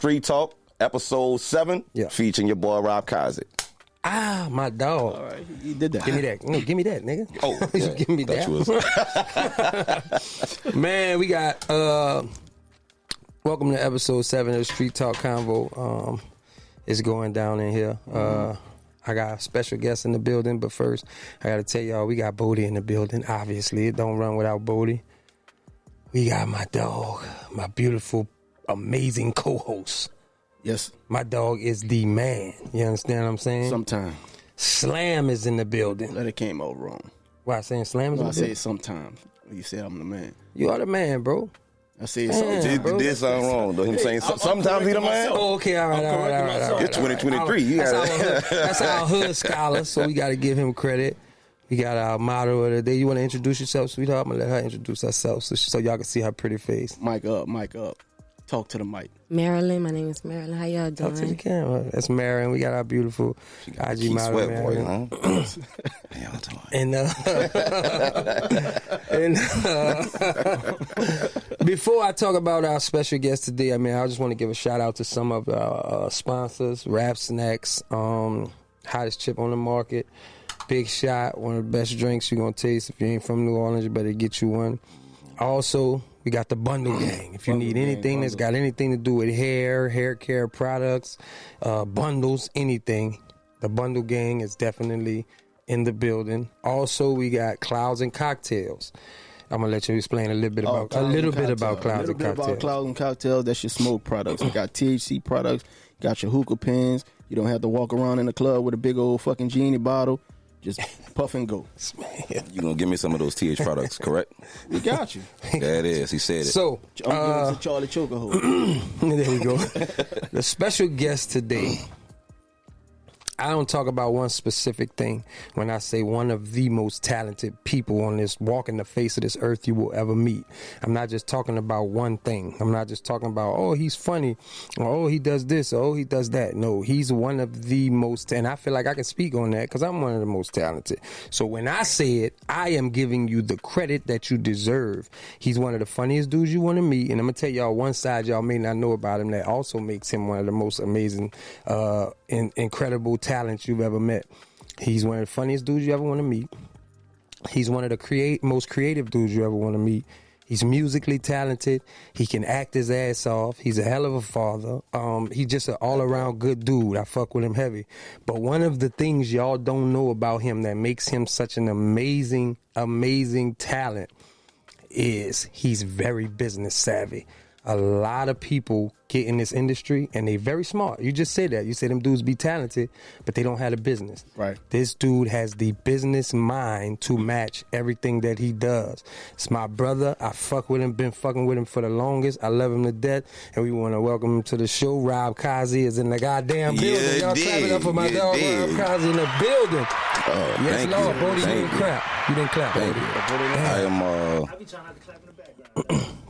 Street Talk, episode 7, featuring your boy Rob KAZI. Ah, my dog. All right, he did that. Give me that. No, give me that, nigga. Oh, yeah. Give me that. Man, we got welcome to episode 7 of Street Talk Convo. It's going down in here. I got a special guest in the building, but first, I got to tell y'all, we got Bodie in the building. Obviously, it don't run without Bodie. We got my dog, my beautiful, amazing co-host. Yes. My dog is the man. You understand what I'm saying? Sometimes. Slam is in the building. That it came out wrong. Why saying Slam is in the building? I say sometimes. You say I'm the man. You are the man, bro. I say sometimes. You did something wrong, though. Him saying sometimes he the man? Oh, okay, all right. It's 2023. That's our hood scholar, so we got to give him credit. We got our motto of the day. You want to introduce yourself, sweetheart? I'm going to let her introduce herself so y'all can see her pretty face. Mic up. Talk to the mic. Marilyn, my name is Marilyn. How y'all doing? Talk to the camera. That's Marilyn. We got our beautiful IG model, Marilyn. Before I talk about our special guest today, I just want to give a shout out to some of our sponsors, Rap Snacks, hottest chip on the market, Big Shot, one of the best drinks you're going to taste. If you ain't from New Orleans, you better get you one. Also, we got the Bundle Gang. If you need anything that's got anything to do with hair care products, bundles, anything, the Bundle Gang is definitely in the building. Also, we got Clouds and Cocktails. I'm gonna let you explain a little bit about Clouds and Cocktails. Clouds and Cocktails. That's your smoke products. We got THC products. Got your hookah pens. You don't have to walk around in the club with a big old fucking genie bottle. Just puff and go. You gonna give me some of those TH products, correct? We got you. There it is. He said it. So, I'm going to Charlie Chokehold. There we go. The special guest today, I don't talk about one specific thing when I say one of the most talented people on this walking the face of this earth you will ever meet. I'm not just talking about one thing. I'm not just talking about, oh, he's funny, or oh, he does this, or oh, he does that. No, he's one of the most, and I feel like I can speak on that because I'm one of the most talented. So when I say it, I am giving you the credit that you deserve. He's one of the funniest dudes you want to meet, and I'm going to tell y'all one side y'all may not know about him that also makes him one of the most amazing, incredible talent you've ever met. He's one of the funniest dudes you ever want to meet. He's one of the most creative dudes you ever want to meet. He's musically talented. He can act his ass off. He's a hell of a father. He's just an all-around good dude. I fuck with him heavy. But one of the things y'all don't know about him that makes him such an amazing, amazing talent is he's very business savvy. A lot of people get in this industry and they very smart. You just said that. You said them dudes be talented, but they don't have a business. Right. This dude has the business mind to match everything that he does. It's my brother. I fuck with him, been fucking with him for the longest. I love him to death. And we want to welcome him to the show. Rob KAZI is in the goddamn building. Y'all clap it up for my dog, Rob KAZI in the building. Yes, Lord. Bodie, you didn't clap. You didn't clap, Bodie. I am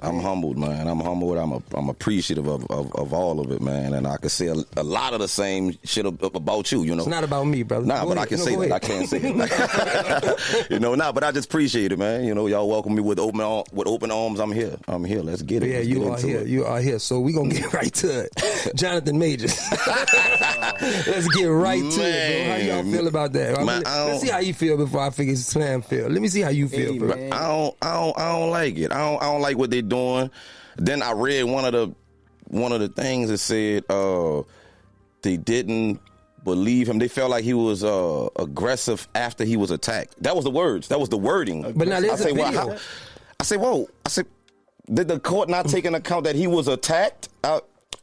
I'm humbled, man. I'm humbled. I'm appreciative of all of it, man. And I can say a lot of the same shit about you, you know. It's not about me, brother. Nah, but I can say that. I can't say it. You know, but I just appreciate it, man. You know, y'all welcome me with open arms. I'm here. Let's get it. Yeah, you are here. You are here. So we gonna get right to it. Jonathan Majors. Let's get right to it, bro. How y'all feel about that? Let's see how you feel before I figure Slam feel. Let me see how you feel, bro. I don't like it. I don't like what they're doing. Then I read one of the things that said they didn't believe him. They felt like he was aggressive after he was attacked. That was the words. That was the wording. But now there's a video. Whoa. I said, did the court not take into account that he was attacked?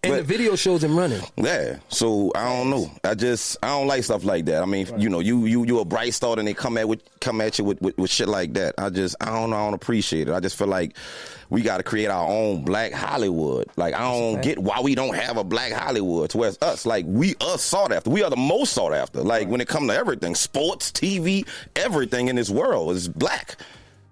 And the video shows him running. Yeah, so I don't know. I don't like stuff like that. I mean, right. You know, you a bright star and they come at you with shit like that. I don't know. I don't appreciate it. I just feel like we got to create our own black Hollywood. Like, I don't get why we don't have a black Hollywood. To where it's us, like, we are sought after. We are the most sought after. Like, when it comes to everything, sports, TV, everything in this world is black.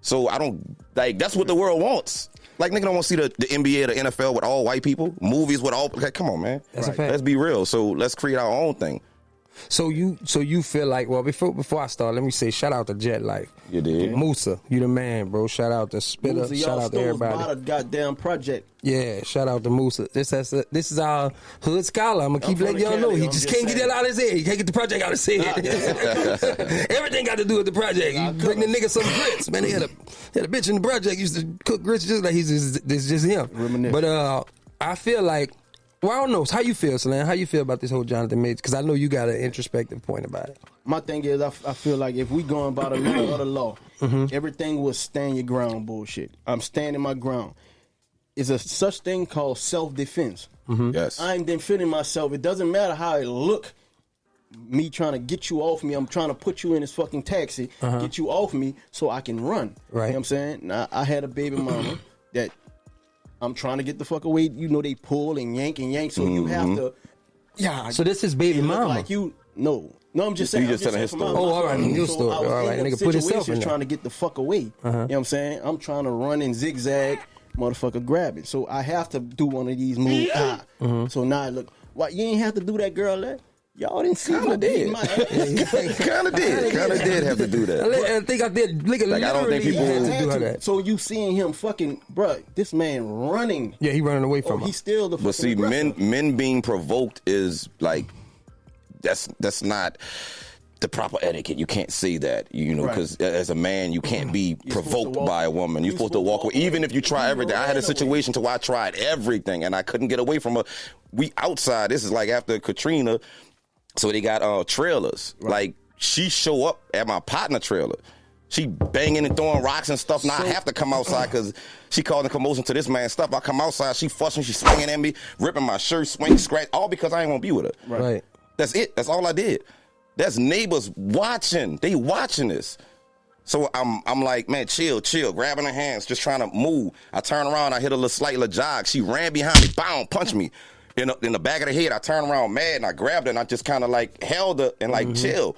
So I don't, like, that's what the world wants. Like, nigga don't want to see the NBA or the NFL with all white people. Movies with all, like, come on, man. That's a fact. Let's be real. So let's create our own thing. So you feel like, well, before I start, let me say shout out to Jet Life. You did. Musa, you the man, bro. Shout out to Spitter. Musa, Shout out to everybody. Bought a goddamn project. Yeah, shout out to Musa. This is our hood scholar. I'm gonna keep letting y'all know. He just can't get that out of his head. He can't get the project out of his head. Everything got to do with the project. You bring the nigga some grits, man. They had a bitch in the project used to cook grits just like it's just him. Reminisce. But I feel like, well, I don't know. How you feel, Salam? How you feel about this whole Jonathan Majors? Because I know you got an introspective point about it. My thing is, I feel like if we going by the letter of the law, everything was stand your ground bullshit. I'm standing my ground. It's a such thing called self-defense. Yes. I'm defending myself. It doesn't matter how it look. Me trying to get you off me. I'm trying to put you in this fucking taxi, get you off me so I can run. Right. You know what I'm saying? Now, I had a baby mama that I'm trying to get the fuck away. You know, they pull and yank, so you have to. Yeah. So this is baby mama. Like you, no, I'm just saying. You just telling his story. Oh, all right, your story. I was All right, in a nigga, put himself in there. trying to get the fuck away. You know what I'm saying? I'm trying to run and zigzag, motherfucker, grab it. So I have to do one of these moves. So now I look. Why you ain't have to do that, girl? That y'all didn't see Kinda me did. Kind of did have to do that. I think I did. Like, I don't think people had to Had do to. that. So you seeing him fucking, bruh, this man running. Yeah, he running away from her. He's still the fucking But see, aggressor. men being provoked is like that's not the proper etiquette. You can't say that, you know, Right. because as a man, you can't be supposed to provoked walk- by a woman. You're supposed to walk away, even if you try everything. I had a situation to where I tried everything and I couldn't get away from her. We outside. This is like after Katrina, so they got trailers. Like she show up at my partner trailer. She banging and throwing rocks and stuff. Now I have to come outside because she causing commotion to this man's stuff. I come outside, she fussing, she swinging at me, ripping my shirt, swinging, scratch, all because I ain't gonna be with her. Right. That's it. That's all I did. That's neighbors watching. They watching this. So I'm like, man, chill, grabbing her hands, just trying to move. I turn around, I hit a little slight little jog. She ran behind me, boom, punched me in the back of the head. I turned around mad and I grabbed her and I just kind of like held her and like chill.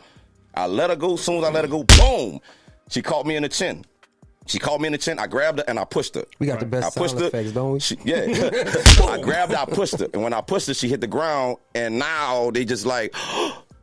I let her go. As soon as I let her go, boom. She caught me in the chin. I grabbed her and I pushed her. We got the best I pushed sound her. effects, don't we? I grabbed her, I pushed her. And when I pushed her, she hit the ground. And now they just like,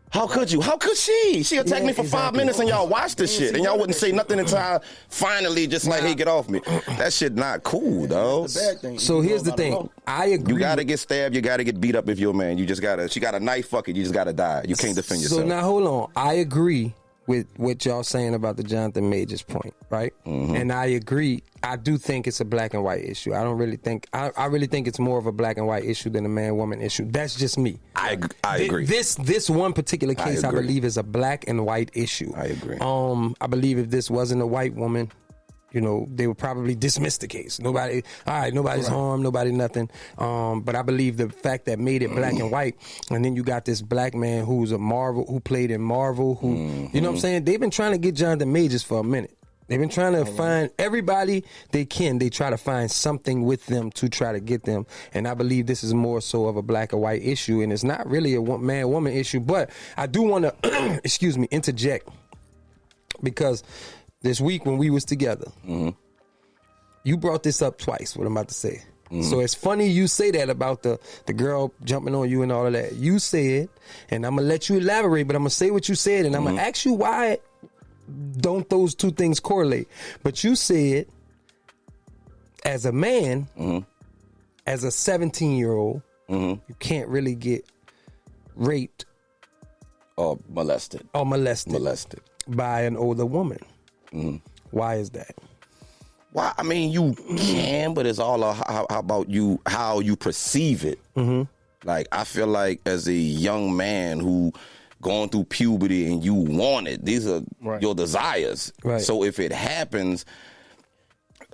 how could you? How could she? She attacked me for 5 minutes and y'all watched this shit. And y'all wouldn't say nothing until I finally just like, hey, get off me. That shit not cool, dog. The bad thing. So here's the thing. I agree. You gotta get stabbed. You gotta get beat up if you're a man. You just gotta. She got a knife. Fuck it. You just gotta die. You can't defend yourself. So now hold on. I agree with what y'all saying about the Jonathan Majors point, right? And I agree. I do think it's a black and white issue. I don't really think. I really think it's more of a black and white issue than a man-woman issue. That's just me. I agree. This one particular case, I believe, is a black and white issue. I agree. I believe if this wasn't a white woman, you know, they would probably dismiss the case. Nobody's harmed, nobody nothing. But I believe the fact that made it black and white, and then you got this black man who played in Marvel, who, you know what I'm saying? They've been trying to get Jonathan Majors for a minute. They've been trying to find everybody they can. They try to find something with them to try to get them. And I believe this is more so of a black or white issue, and it's not really a man-woman issue. But I do want to, interject, because this week when we was together, you brought this up twice, what I'm about to say. So it's funny you say that about the girl jumping on you and all of that. You said, and I'm going to let you elaborate, but I'm going to say what you said, and I'm going to ask you why don't those two things correlate. But you said, as a man, as a 17-year-old, you can't really get raped Or molested. by an older woman. Why is that? Well, I mean, you can, but it's all how about you, how you perceive it. Like, I feel like as a young man who going through puberty and you want it, these are your desires. Right. So if it happens,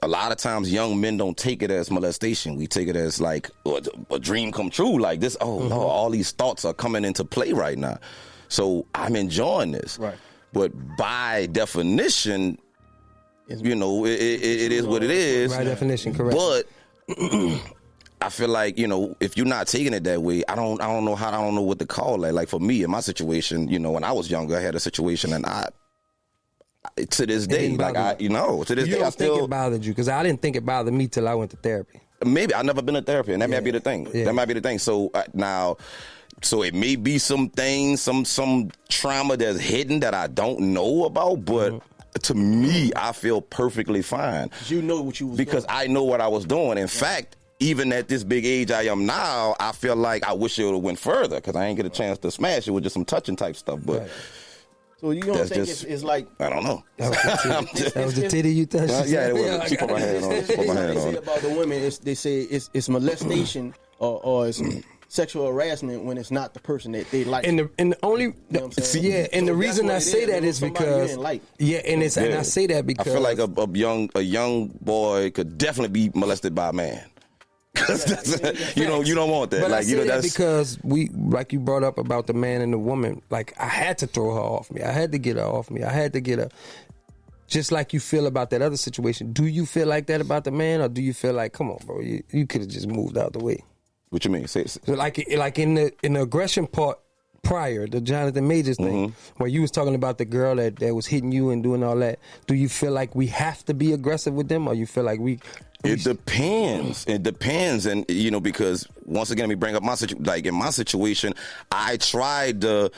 a lot of times young men don't take it as molestation. We take it as like a dream come true. Like this, Lord, all these thoughts are coming into play right now. So I'm enjoying this. Right. But by definition, you know, it is what it is. By definition, correct. But I feel like, you know, if you're not taking it that way, I don't know what to call it. Like for me, in my situation, you know, when I was younger, I had a situation, and to this day, like to this You day, I don't still think it bothered you? Because I didn't think it bothered me till I went to therapy. maybe I've never been to therapy, and that might be the thing. Yeah. That might be the thing. So now, So it may be some things, some trauma that's hidden that I don't know about, but to me, I feel perfectly fine. You know what you was because doing. I know what I was doing. In fact, even at this big age I am now, I feel like I wish it would have went further because I ain't get a chance to smash it with just some touching type stuff. But so you don't think it's like, I don't know. That was the titty you touched? Yeah, it was. She put my hand on it. She put my hand on it. about the women, they say it's molestation or it's sexual harassment when it's not the person that they like. And the only You know what I'm saying? yeah, and So the reason I that's say what it that is somebody you because didn't like. and I say that because I feel like a young boy could definitely be molested by a man. You don't want that. But like I say that because we, like you brought up about the man and the woman. Like I had to throw her off me. I had to get her off me. I had to get her. Just like you feel about that other situation. Do you feel like that about the man, or do you feel like, come on, bro, you could have just moved out the way? What you mean? Say. So like in the aggression part prior, the Jonathan Majors thing, where you was talking about the girl that was hitting you and doing all that. Do you feel like we have to be aggressive with them, or you feel like we? It depends. It depends, and because once again, let me bring up my situation. Like in my situation, I tried the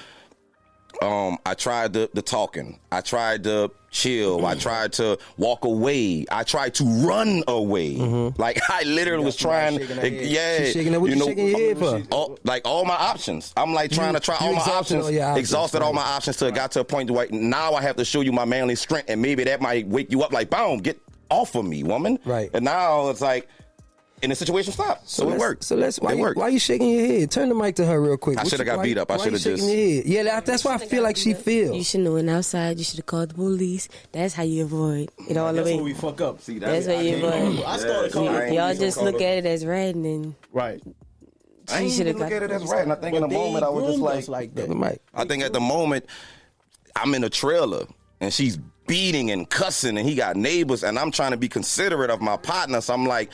talking. I tried to chill. I tried to walk away. I tried to run away. Like I literally was trying. She's shaking her. What you shaking your head for? All my options. I'm like trying to try all my options. Exhausted all my options till it got to a point where now I have to show you my manly strength, and maybe that might wake you up. Like, boom, get off of me, woman. Right. And now it's like, and the situation stopped. So it worked. So why you shaking your head? Turn the mic to her real quick. I should have got beat up. I should have just. Yeah, that's why I feel like she feels. You should know when outside. You should have called the police. That's how you avoid it all the way. That's where we fuck up. See, that's how you avoid. I started calling. Y'all just look at it as right, and then right. I ain't even look at it as right. And I think in the moment I was just like that. I think at the moment I'm in a trailer and she's beating and cussing and he got neighbors and I'm trying to be considerate of my partner. So I'm like,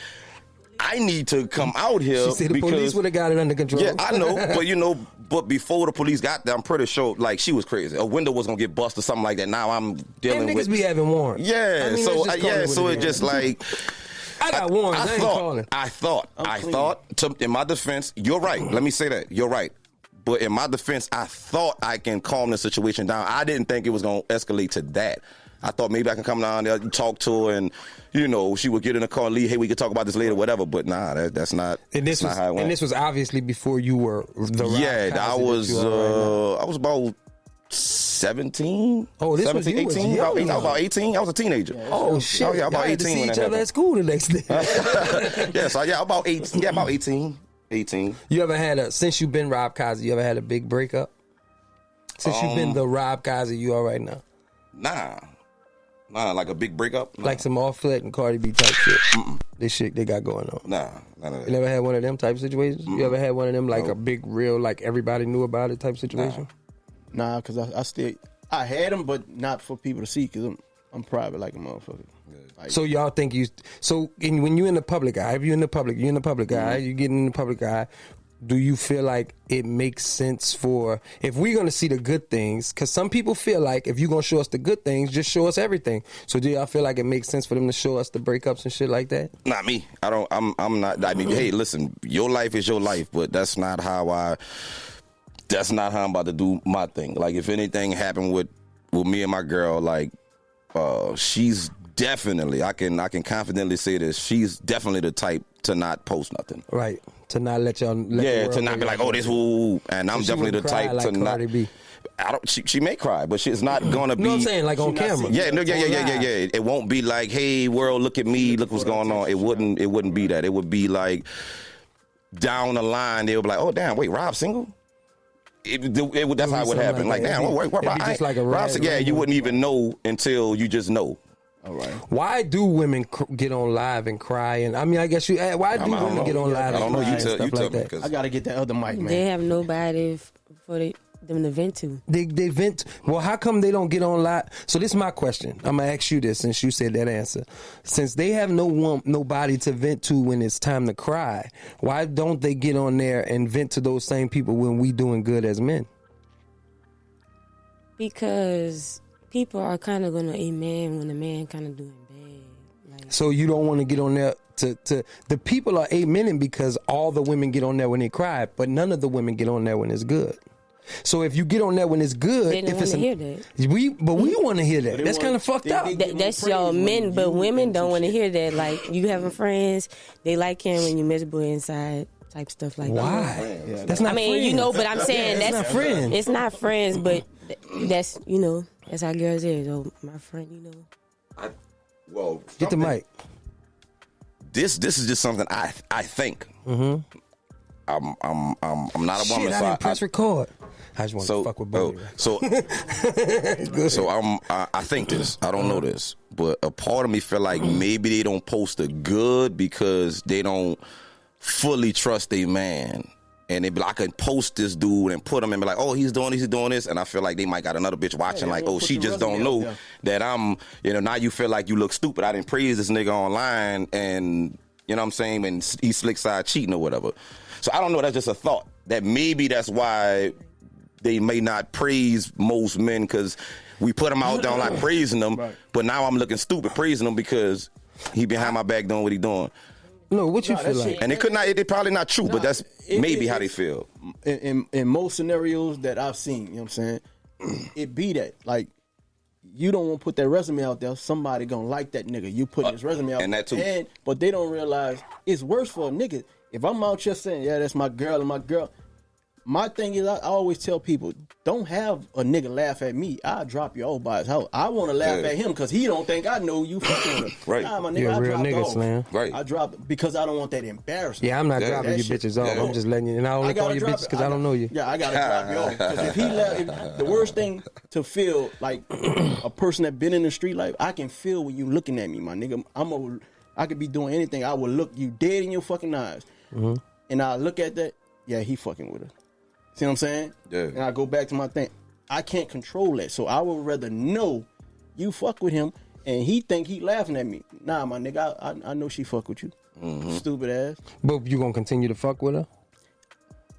I need to come out here. She said the police would have got it under control. Yeah, I know, but before the police got there, I'm pretty sure like she was crazy. A window was gonna get busted or something like that. Now I'm dealing niggas with. be having warrants. Yeah, I mean, so it just like. I got warrants. I thought, in my defense, you're right. Let me say that. You're right. But in my defense, I thought I can calm the situation down. I didn't think it was going to escalate to that. I thought maybe I can come down there, talk to her, and, she would get in the car and leave. Hey, we could talk about this later, whatever. But nah, that's not how it went. And this was obviously before you were the I was about 17. Oh, this 17, was 18. I was about 18. I was a teenager. Oh shit! Oh, yeah, about 18 to see when each that other at school the next day. about 18. Yeah, about 18. 18. You ever had since you've been Rob KAZI, you ever had a big breakup? Since you've been the Rob KAZI you are right now? Nah, like a big breakup? Nah. Like some Offset and Cardi B type shit? This shit they got going on. Nah, none of that. You never had one of them type of situations? You ever had one of them like a big real, like everybody knew about it type situation? Nah, because I had them, but not for people to see because I'm private like a motherfucker. Like, so y'all think when you in the public eye, if you're in the public eye, you get in the public eye, do you feel like it makes sense if we're going to see the good things, because some people feel like if you're going to show us the good things, just show us everything. So do y'all feel like it makes sense for them to show us the breakups and shit like that? Not me. I'm not. I mean, hey, listen, your life is your life, but that's not how I'm about to do my thing. Like if anything happened with me and my girl, like she's definitely, I can confidently say this, she's definitely the type to not post nothing. Right. To not let y'all to not be like, oh, this woo, and I'm definitely the type like to not. B. She may cry, but she's not gonna be. No, I'm saying like on camera. Yeah. It won't be like, hey, world, look at me, look what's going on. It wouldn't be that. It would be like down the line, they would be like, oh damn, wait, Rob's single. That's how it would happen. Like, damn, what Rob? Just like a Rob said, yeah, you wouldn't even know until you just know. All right. Why do women get on live and cry? And I mean, I guess why do women get on live and cry and stuff like that? I gotta get that other mic, man. They have nobody for them to vent to. They vent. Well, how come they don't get on live? So this is my question. I'm gonna ask you this since you said that answer. Since they have nobody to vent to when it's time to cry, why don't they get on there and vent to those same people when we doing good as men? Because people are kind of gonna amen when a man kind of doing bad. Like, So you don't want to get on there to the people are amening because all the women get on there when they cry, but none of the women get on there when it's good. So if you get on there when it's good, They don't if it's want to hear that. we want to hear that. That's kind of fucked up. That's y'all men, but women don't want to hear that. Like, you having friends, they like hearing when you miserable inside, type stuff like that. Why? That's not. I mean, friends. you know, but I'm saying that's not friends. It's not friends, but that's, you know, that's how girls is. Oh, my friend, you know. Well, Get the mic. This is just something I think. Mm-hmm. I'm not a woman, Shit, I so didn't press record. I just want to fuck with Buddy. So I think this. I don't know this, but a part of me feel like maybe they don't post a good because they don't fully trust their man. And they be like, I can post this dude and put him and be like, oh, he's doing this. And I feel like they might got another bitch watching like, oh, she just don't know that I'm, you know, now you feel like you look stupid. I didn't praise this nigga online and, you know what I'm saying? And he's slick side cheating or whatever. So I don't know. That's just a thought that maybe that's why they may not praise most men because we put them out there like praising them. Right. But now I'm looking stupid praising them because he behind my back doing what he doing. No, what you feel like? And it probably not true, but that's maybe how they feel. In most scenarios that I've seen, you know what I'm saying? It be that. Like, you don't want to put that resume out there. Somebody gonna like that nigga. You put his resume out. And that too. But they don't realize it's worse for a nigga. If I'm out here saying, yeah, that's my girl and my girl. My thing is, I always tell people, don't have a nigga laugh at me. I'll drop you off by his house. I want to laugh at him because he don't think I know you fucking with him. Right. Nah, my nigga, You're a I real dropped nigga, off. Slam. Right. I dropped because I don't want that embarrassment. Yeah, I'm not dropping you shit. bitches off. Yeah. I'm just letting you. And I only call you bitches because I don't know you. Yeah, I gotta drop you off. Because if he left, the worst thing to feel like a person that been in the street life, I can feel when you looking at me, my nigga. I could be doing anything. I will look you dead in your fucking eyes, and I look at that. Yeah, he fucking with her. See what I'm saying? Yeah. And I go back to my thing. I can't control that, so I would rather know you fuck with him, and he think he laughing at me. Nah, my nigga, I know she fuck with you. Stupid ass. But you gonna continue to fuck with her?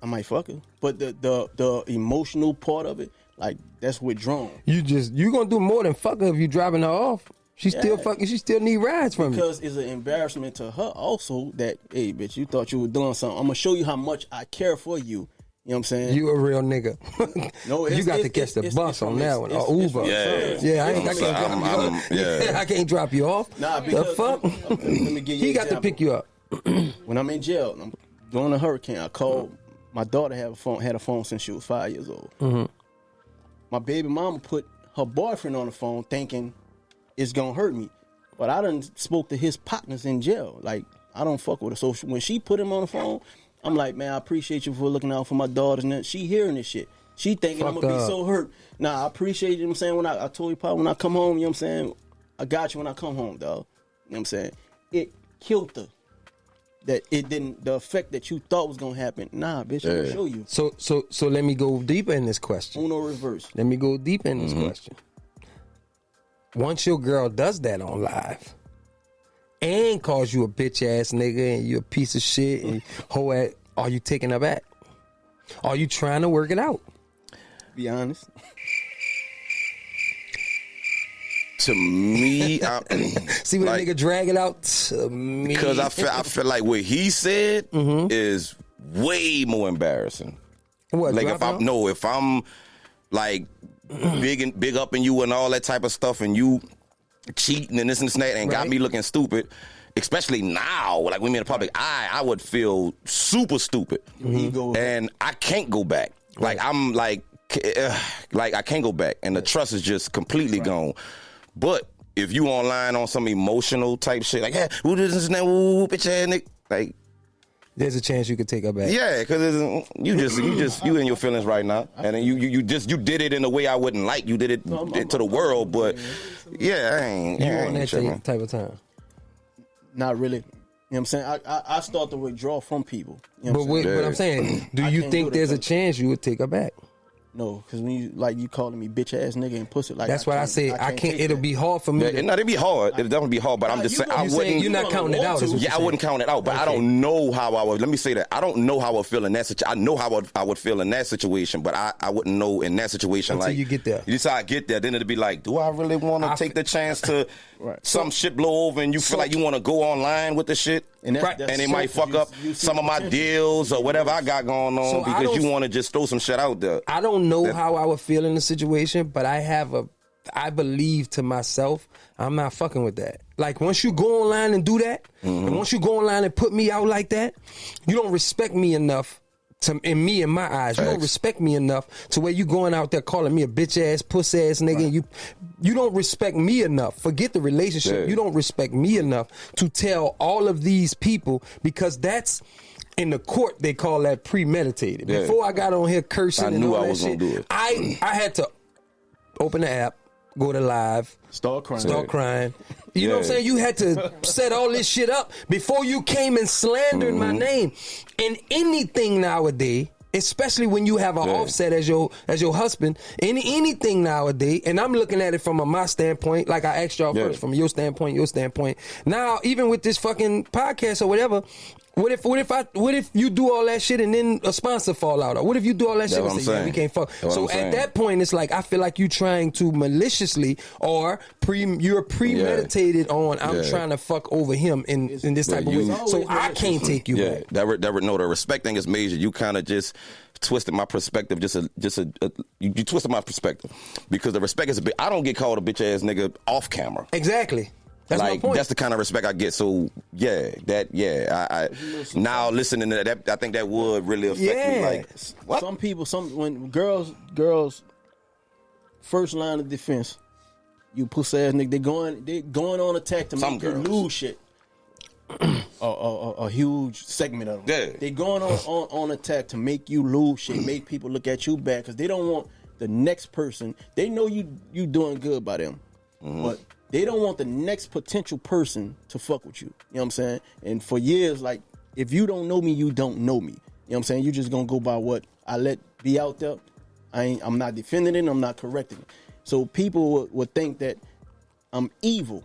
I might fuck her, but the emotional part of it, like, that's withdrawn. You gonna do more than fuck her if you driving her off. She still fucking. She still need rides from you. Because it's an embarrassment to her also that, hey, bitch, you thought you were doing something. I'm gonna show you how much I care for you. You know what I'm saying? You a real nigga. No, you got to catch the bus on that one. Or Uber. Yeah, I can't drop you off. I can't drop you off. Nah, because the fuck? Let me give you He got to pick you up. When I'm in jail, I'm during a hurricane. I called my daughter. Had a phone since she was 5 years old. Mm-hmm. My baby mama put her boyfriend on the phone, thinking it's gonna hurt me. But I done spoke to his partners in jail. Like, I don't fuck with her. So when she put him on the phone, I'm like, man, I appreciate you for looking out for my daughters. And she hearing this shit. She thinking I'm going to be so hurt. Nah, I appreciate you, know what I'm saying? When I told you, Pop, when I come home, you know what I'm saying? I got you when I come home, dog. You know what I'm saying? It killed her. That it didn't, the effect that you thought was going to happen. Nah, bitch, I'm going to show you. So let me go deeper in this question. Uno reverse. Let me go deep in this question. Once your girl does that on live and calls you a bitch ass nigga and you a piece of shit and hoe at, are you taking her back? Are you trying to work it out? Be honest. To me, see when a nigga drag it out to me, because I feel like what he said is way more embarrassing. What? Like if I'm like big up in you and all that type of stuff, and you cheating and this and that, and got me looking stupid. Especially now, like when we in the public eye, I would feel super stupid, and I can't go back. Like I'm like I can't go back, and the trust is just completely gone. But if you online on some emotional type shit, like, hey, who does this now? Bitch ass nigga, like, there's a chance you could take her back. Yeah, because you in your feelings right now, and then you did it in a way I wouldn't like. You did it to the world, but yeah, I ain't. You on that type of time? Not really. You know what I'm saying? I start to withdraw from people. You know but I'm saying, do you think there's a chance you would take her back? No, because when you calling me bitch ass nigga and pussy, like that's what I say. I can't. It'll be hard for me. It'd be hard. It'll definitely be hard. But I'm just saying, I wouldn't. You're not counting it out. Yeah, I wouldn't count it out. But I don't know how I would. Let me say that I don't know how I would feel in that situation. I know how I would feel in that situation, but I wouldn't know in that situation. Until like you get there. You decide I get there, then it'd be like, do I really want to take the chance to some shit blow over and you feel like you want to go online with the shit? And they might fuck up some of my deals or whatever I got going on because you want to just throw some shit out there. I don't know how I would feel in the situation, but I believe to myself, I'm not fucking with that. Like, once you go online and do that, and once you go online and put me out like that, you don't respect me enough. In my eyes, you don't respect me enough to where you going out there calling me a bitch ass, puss ass nigga. Right. You don't respect me enough. Forget the relationship. Yeah. You don't respect me enough to tell all of these people, because that's in the court they call that premeditated. Yeah. Before I got on here cursing, I knew I was gonna do it. I had to open the app, go to live, start crying. You know what I'm saying? You had to set all this shit up before you came and slandered my name. And anything nowadays, especially when you have an Offset as your husband, anything nowadays, and I'm looking at it from my standpoint, like I asked y'all first, from your standpoint. Now, even with this fucking podcast or whatever, what if you do all that shit and then a sponsor fall out? Or what if you do all that shit and say, yeah, we can't fuck? So at that point, it's like, I feel like you trying to maliciously or you're premeditated on, I'm trying to fuck over him in this type of way. So I can't take you back. The respect thing is major. You kind of just twisted my perspective. You twisted my perspective, because the respect is I don't get called a bitch ass nigga off camera. Exactly. That's like, my point. That's the kind of respect I get. So I now listening to that, I think that would really affect me. Like, what? Some people, when girls first line of defense, you pussy ass nigga, they going on attack to make you lose shit. A huge segment of them. Yeah. They going on attack to make you lose shit, make people look at you bad, because they don't want the next person. They know you doing good by them, but they don't want the next potential person to fuck with you. You know what I'm saying? And for years, like, if you don't know me, you don't know me. You know what I'm saying? You just gonna go by what I let be out there. I'm not defending it, I'm not correcting it. So people would think that I'm evil.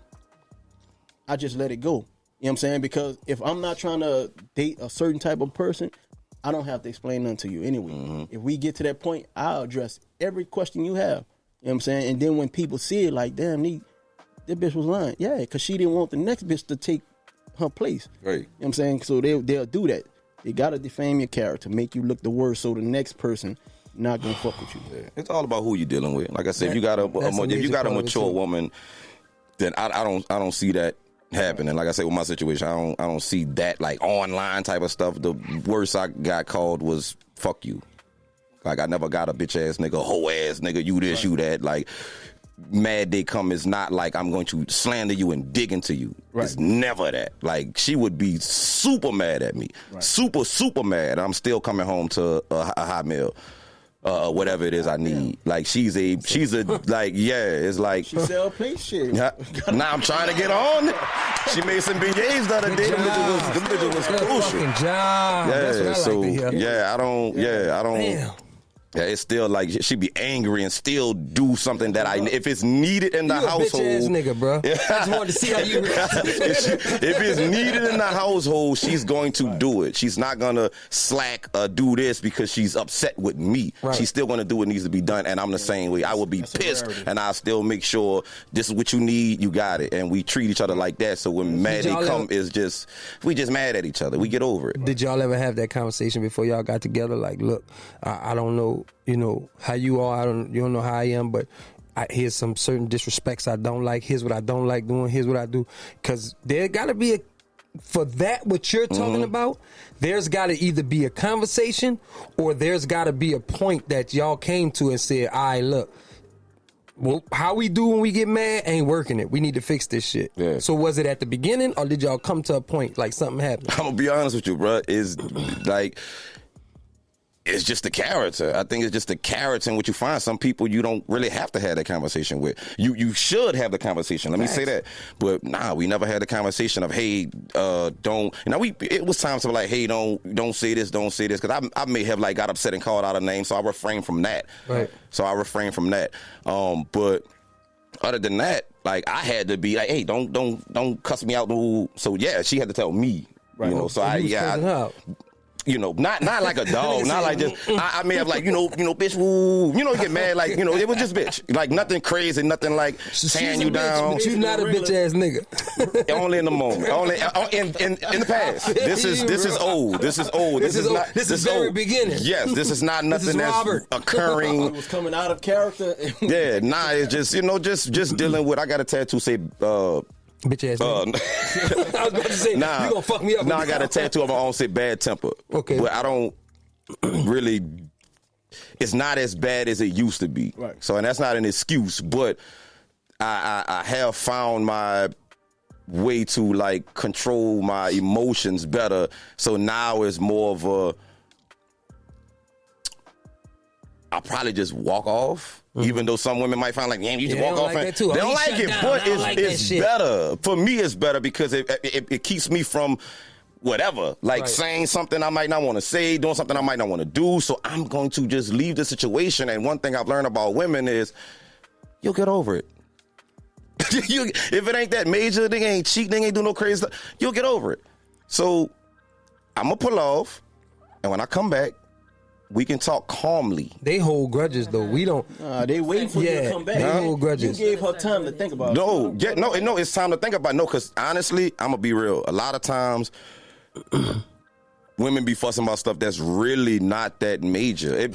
I just let it go. You know what I'm saying? Because if I'm not trying to date a certain type of person, I don't have to explain nothing to you anyway. If we get to that point, I'll address every question you have. You know what I'm saying? And then when people see it, like, damn, that bitch was lying. Yeah, because she didn't want the next bitch to take her place. Right. You know what I'm saying? So they'll do that. They got to defame your character, make you look the worst, so the next person not going to fuck with you. Yeah. It's all about who you're dealing with. Like I said, if you got a mature woman, then I don't see that happening. Like I said, with my situation, I don't see that, like, online type of stuff. The worst I got called was fuck you. Like, I never got a bitch ass nigga, hoe ass nigga, you this, you that. Like, mad they come is not like I'm going to slander you and dig into you. Right. It's never that. Like, she would be super mad at me. Right. Super mad. I'm still coming home to a hot meal. Whatever it is I need. Like, she's a like, it's like, she sell plate shit. Now I'm trying to get on. She made some beignets the other day. Them bitches was crucial. I don't. Damn. Yeah, it's still like she'd be angry and still do something that if it's needed in the household. You a bitch ass nigga, bro. I just wanted to see how you react. If it's needed in the household, she's going to do it. She's not gonna slack or do this because she's upset with me. Right. She's still gonna do what needs to be done, and I'm the same way. I would be pissed, and I'll still make sure this is what you need. You got it, and we treat each other like that. So when mad they come, we just mad at each other. We get over it. Did y'all ever have that conversation before y'all got together? Like, look, I don't know. You know how you are. You don't know how I am, but here's some certain disrespects I don't like. Here's what I don't like doing. Here's what I do. Because there got to be for that what you're talking about. There's got to either be a conversation or there's got to be a point that y'all came to and said, "All right, look, well, how we do when we get mad ain't working it. We need to fix this shit." Yeah. So was it at the beginning or did y'all come to a point like something happened? I'm gonna be honest with you, bro. Is like, it's just the character. I think it's just the character and what you find. Some people you don't really have to have that conversation with. You should have the conversation. Let me say that. But nah, we never had the conversation of, hey, don't. It was times to be like, hey, don't say this, don't say this, because I may have like got upset and called out a name, so I refrain from that. Right. So I refrain from that. But other than that, like I had to be like, hey, don't cuss me out. So yeah, she had to tell me. Right. You know, so not like a dog, not like just. I may have like, bitch, woo, get mad, like, it was just bitch, like nothing crazy, nothing like tearing you down. But you not a bitch ass nigga. Only in the moment, only in the past. This is old. This is very old. beginning. Yes, this is not nothing that's occurring. It was coming out of character. Yeah, nah, it's just just dealing with. I got a tattoo say. Bitch ass. I was about to say, you gonna fuck me up. I got a tattoo of my own, say bad temper. Okay. But I don't really, it's not as bad as it used to be. Right. So, and that's not an excuse, but I have found my way to like control my emotions better. So now it's more of I'll probably just walk off. Even though some women might find like, damn, you just walk off. Like They don't like it, but it's better. For me, it's better because it keeps me from whatever. Like saying something I might not want to say, doing something I might not want to do. So I'm going to just leave the situation. And one thing I've learned about women is you'll get over it. If it ain't that major, they ain't cheating, they ain't do no crazy stuff, you'll get over it. So I'm going to pull off. And when I come back, we can talk calmly. They hold grudges though. We don't. They waiting for you to come back. They hold grudges. You gave her time to think about it. No, it's time to think about it. No, because honestly, I'm gonna be real. A lot of times, women be fussing about stuff that's really not that major. It's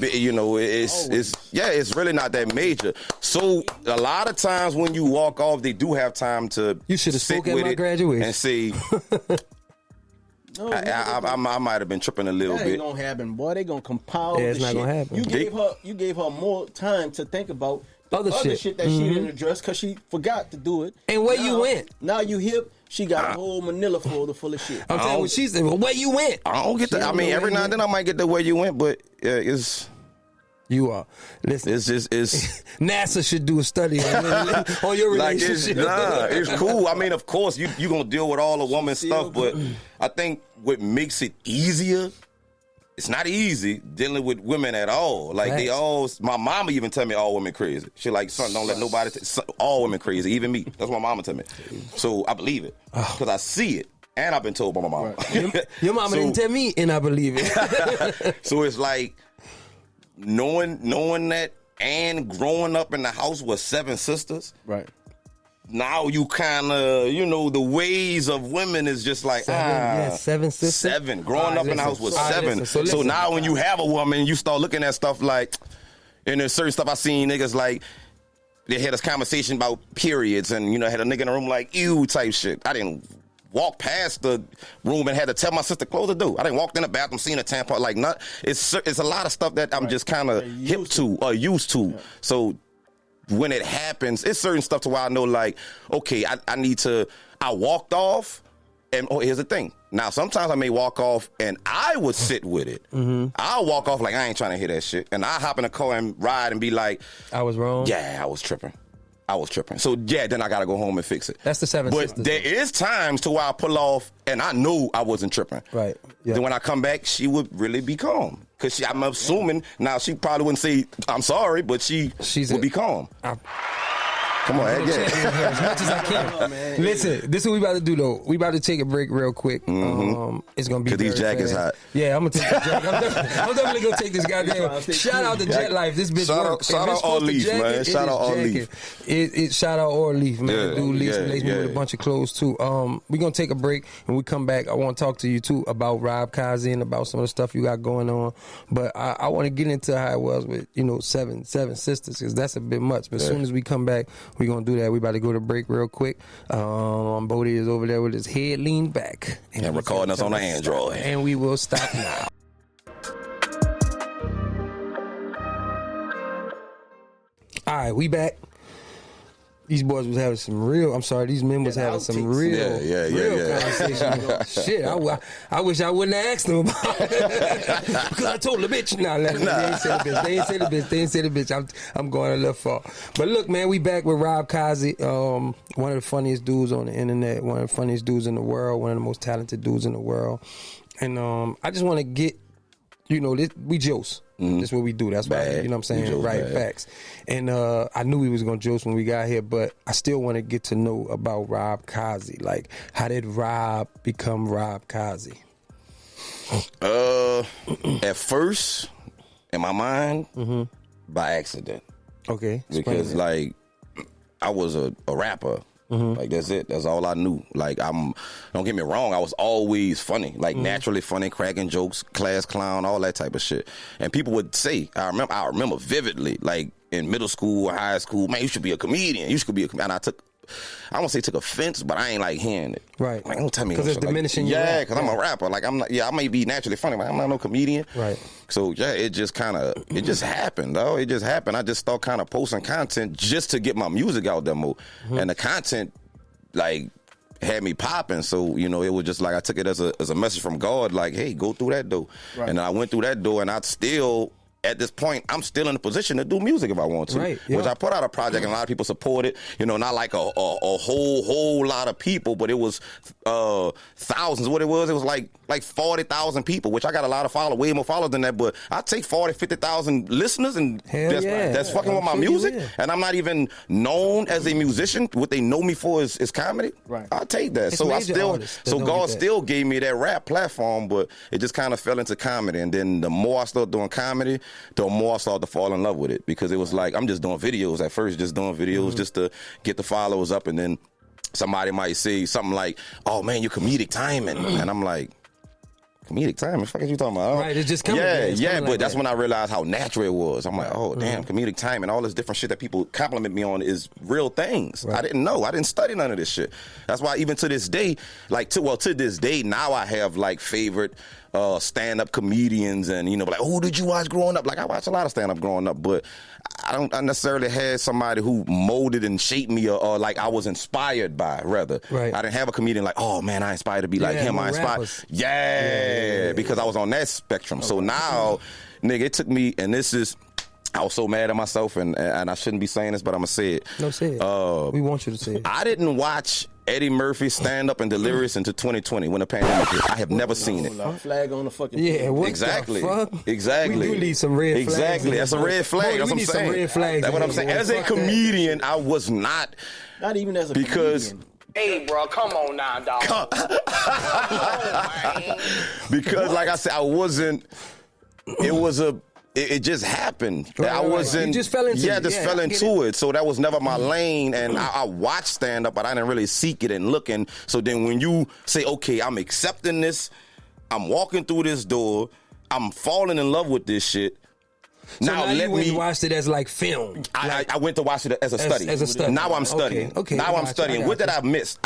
really not that major. So a lot of times when you walk off, they do have time to. You should have spoken at my graduation and say. No, I might have been tripping a little bit. That ain't gonna happen, boy. They gonna compile. Yeah, it's not gonna happen. You gave her more time to think about other shit that she didn't address because she forgot to do it. And where you went? Now you hip. She got a whole manila folder full of shit. I'm telling you what she said. Well, where you went? I don't get that. I mean, every now and then I might get the where you went, but it's. You are. Listen, it's NASA should do a study on your relationship. It's cool. I mean, of course, you gonna deal with all the woman stuff, but I think what makes it easier, it's not easy dealing with women at all. Like my mama even tell me all women crazy. She like, son, don't let nobody. All women crazy, even me. That's what my mama tell me. So I believe it because I see it. And I've been told by my mama. Right. Your mama didn't tell me, and I believe it. So it's like. Knowing that and growing up in the house with 7 sisters, right? Now you kind of, the ways of women is just like 7 sisters. 7 growing up in the house with 7. So now when you have a woman, you start looking at stuff like, and there's certain stuff I seen niggas like. They had this conversation about periods, and had a nigga in the room like ew type shit. I didn't walk past the room and had to tell my sister close the door. I didn't walk in the bathroom, seen a tampon. Like, it's a lot of stuff that I'm just kind of hip to or used to. Yeah. So when it happens, it's certain stuff to where I know, like, okay, I walked off, and here's the thing. Now, sometimes I may walk off and I would sit with it. Mm-hmm. I'll walk off like I ain't trying to hear that shit. And I hop in a car and ride and be like, I was wrong. Yeah, I was tripping. So, yeah, then I got to go home and fix it. That's the 7 sisters. But there is times to where I pull off and I know I wasn't tripping. Right. Yeah. Then when I come back, she would really be calm. Because I'm assuming, now she probably wouldn't say, I'm sorry, but she would be calm. Come on, as much as I can. Listen, this is what we about to do though. We about to take a break real quick. Mm-hmm. It's gonna be because these jackets hot. Yeah, I'm gonna take the jacket. I'm definitely gonna take this goddamn. Shout out to Jet Life. This bitch shout out All Leaf, man. Shout out All Leaf. Shout out All Leaf, man. Dude lace me with a bunch of clothes too. We gonna take a break and we come back. I want to talk to you too about Rob KAZI and about some of the stuff you got going on. But I want to get into how it was with 7 sisters because that's a bit much. But as soon as we come back. We're going to do that. We about to go to break real quick. Bodie is over there with his head leaned back. And recording us on the Android. And we will stop now. All right, we back. these boys was having some real. I'm sorry, these men was having some real, real conversation. Shit, I wish I wouldn't have asked them about it because I told the bitch. Nah, they ain't say the bitch. They ain't say the bitch. They ain't say the bitch. I'm going a little far. But look, man, we back with Rob KAZI, one of the funniest dudes on the internet, one of the funniest dudes in the world, one of the most talented dudes in the world. And I just want to get, we jokes. Mm-hmm. That's what we do. That's why, you know what I'm saying? Right, bad. Facts. And I knew we was going to joke when we got here, but I still want to get to know about Rob KAZI. Like, how did Rob become Rob KAZI? At first, in my mind, by accident. Okay. Because, like, I was a rapper. Like, that's it. That's all I knew. Like, don't get me wrong, I was always funny. Like, naturally funny, cracking jokes, class clown, all that type of shit. And people would say, I remember vividly, like, in middle school or high school, man, you should be a comedian. You should be a comedian. And I won't say took offense, but I ain't like hearing it. Right. Like, don't tell me. Because it's diminishing your Yeah, because I'm a rapper. Like, I'm not, I may be naturally funny, but I'm not no comedian. Right. So, yeah, it just happened, though. It just happened. I just started kind of posting content just to get my music out there more. And the content, like, had me popping. So, it was just like I took it as a message from God, like, hey, go through that door. Right. And I went through that door, and at this point, I'm still in a position to do music if I want to. Right, yeah. Which I put out a project and a lot of people support it. Not like a whole lot of people, but it was thousands. What it was like 40,000 people, which I got a lot of followers, way more followers than that. But I take 40, 50,000 listeners, and that's fucking with my music. And I'm not even known as a musician. What they know me for is comedy. Right. I take that. So God still gave me that rap platform, but it just kind of fell into comedy. And then the more I started doing comedy, the more I started to fall in love with it, because it was like I'm just doing videos at first, just to get the followers up, and then somebody might say something like, "Oh man, you're comedic timing," and I'm like, "Comedic timing? What the fuck are you talking about?" Right, it's just coming. But that's when I realized how natural it was. I'm like, "Oh damn, comedic timing, all this different shit that people compliment me on is real things." Right. I didn't know. I didn't study none of this shit. That's why even to this day, to this day, now I have like favorite stand-up comedians, and like, who did you watch growing up? Like, I watched a lot of stand-up growing up, but I don't necessarily have somebody who molded and shaped me, or like I was inspired by, rather. Right. I didn't have a comedian like, oh man, I inspired to be like him. I inspired. Because I was on that spectrum. Okay. So now, nigga, it took me, and I was so mad at myself, and I shouldn't be saying this, but I'm going to say it. No, say it. We want you to say it. I didn't watch Eddie Murphy stand up and Delirious until 2020 when the pandemic hit. I have never seen it. Flag on the fucking what exactly. The fuck? Exactly. We do need some red flags. Exactly. That's a red flag. That's what I'm saying. Some red flags. That's what I'm saying. As a comedian, I was not even as a comedian. Hey, bro, come on now, dog. Come on, man. Because, like I said, I wasn't. It just happened. I wasn't. You just fell into it. Fell into it. So that was never my lane. And I watched stand up, but I didn't really seek it and looking. So then when you say, okay, I'm accepting this, I'm walking through this door, I'm falling in love with this shit. So now you went and watched it as like film. I went to watch it as a study. As a study. Now I'm studying. Okay. Now I'm studying. What did I miss?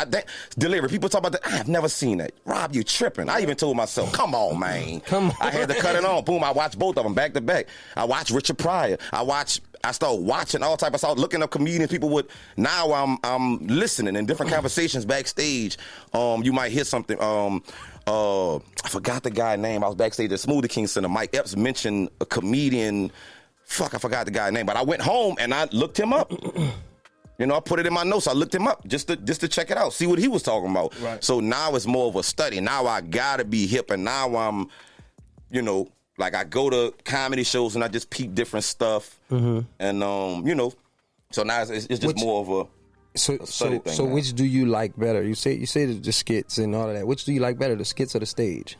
Delivery. People talk about that. I have never seen that. Rob, you tripping. I even told myself, come on, man. Come on. I had to cut it on. Boom. I watched both of them back to back. I watched Richard Pryor. I started watching all type. I started looking up comedians. People would. Now I'm listening in different conversations backstage. You might hear something. I forgot the guy's name. I was backstage at Smoothie King Center. Mike Epps mentioned a comedian. I forgot the guy's name. But I went home and I looked him up. I put it in my notes. I looked him up just to check it out, see what he was talking about. Right. So now it's more of a study. Now I gotta be hip, and now I'm, like I go to comedy shows and I just peep different stuff, and so now it's just more of a. So which do you like better? You say the skits and all of that. Which do you like better, the skits or the stage?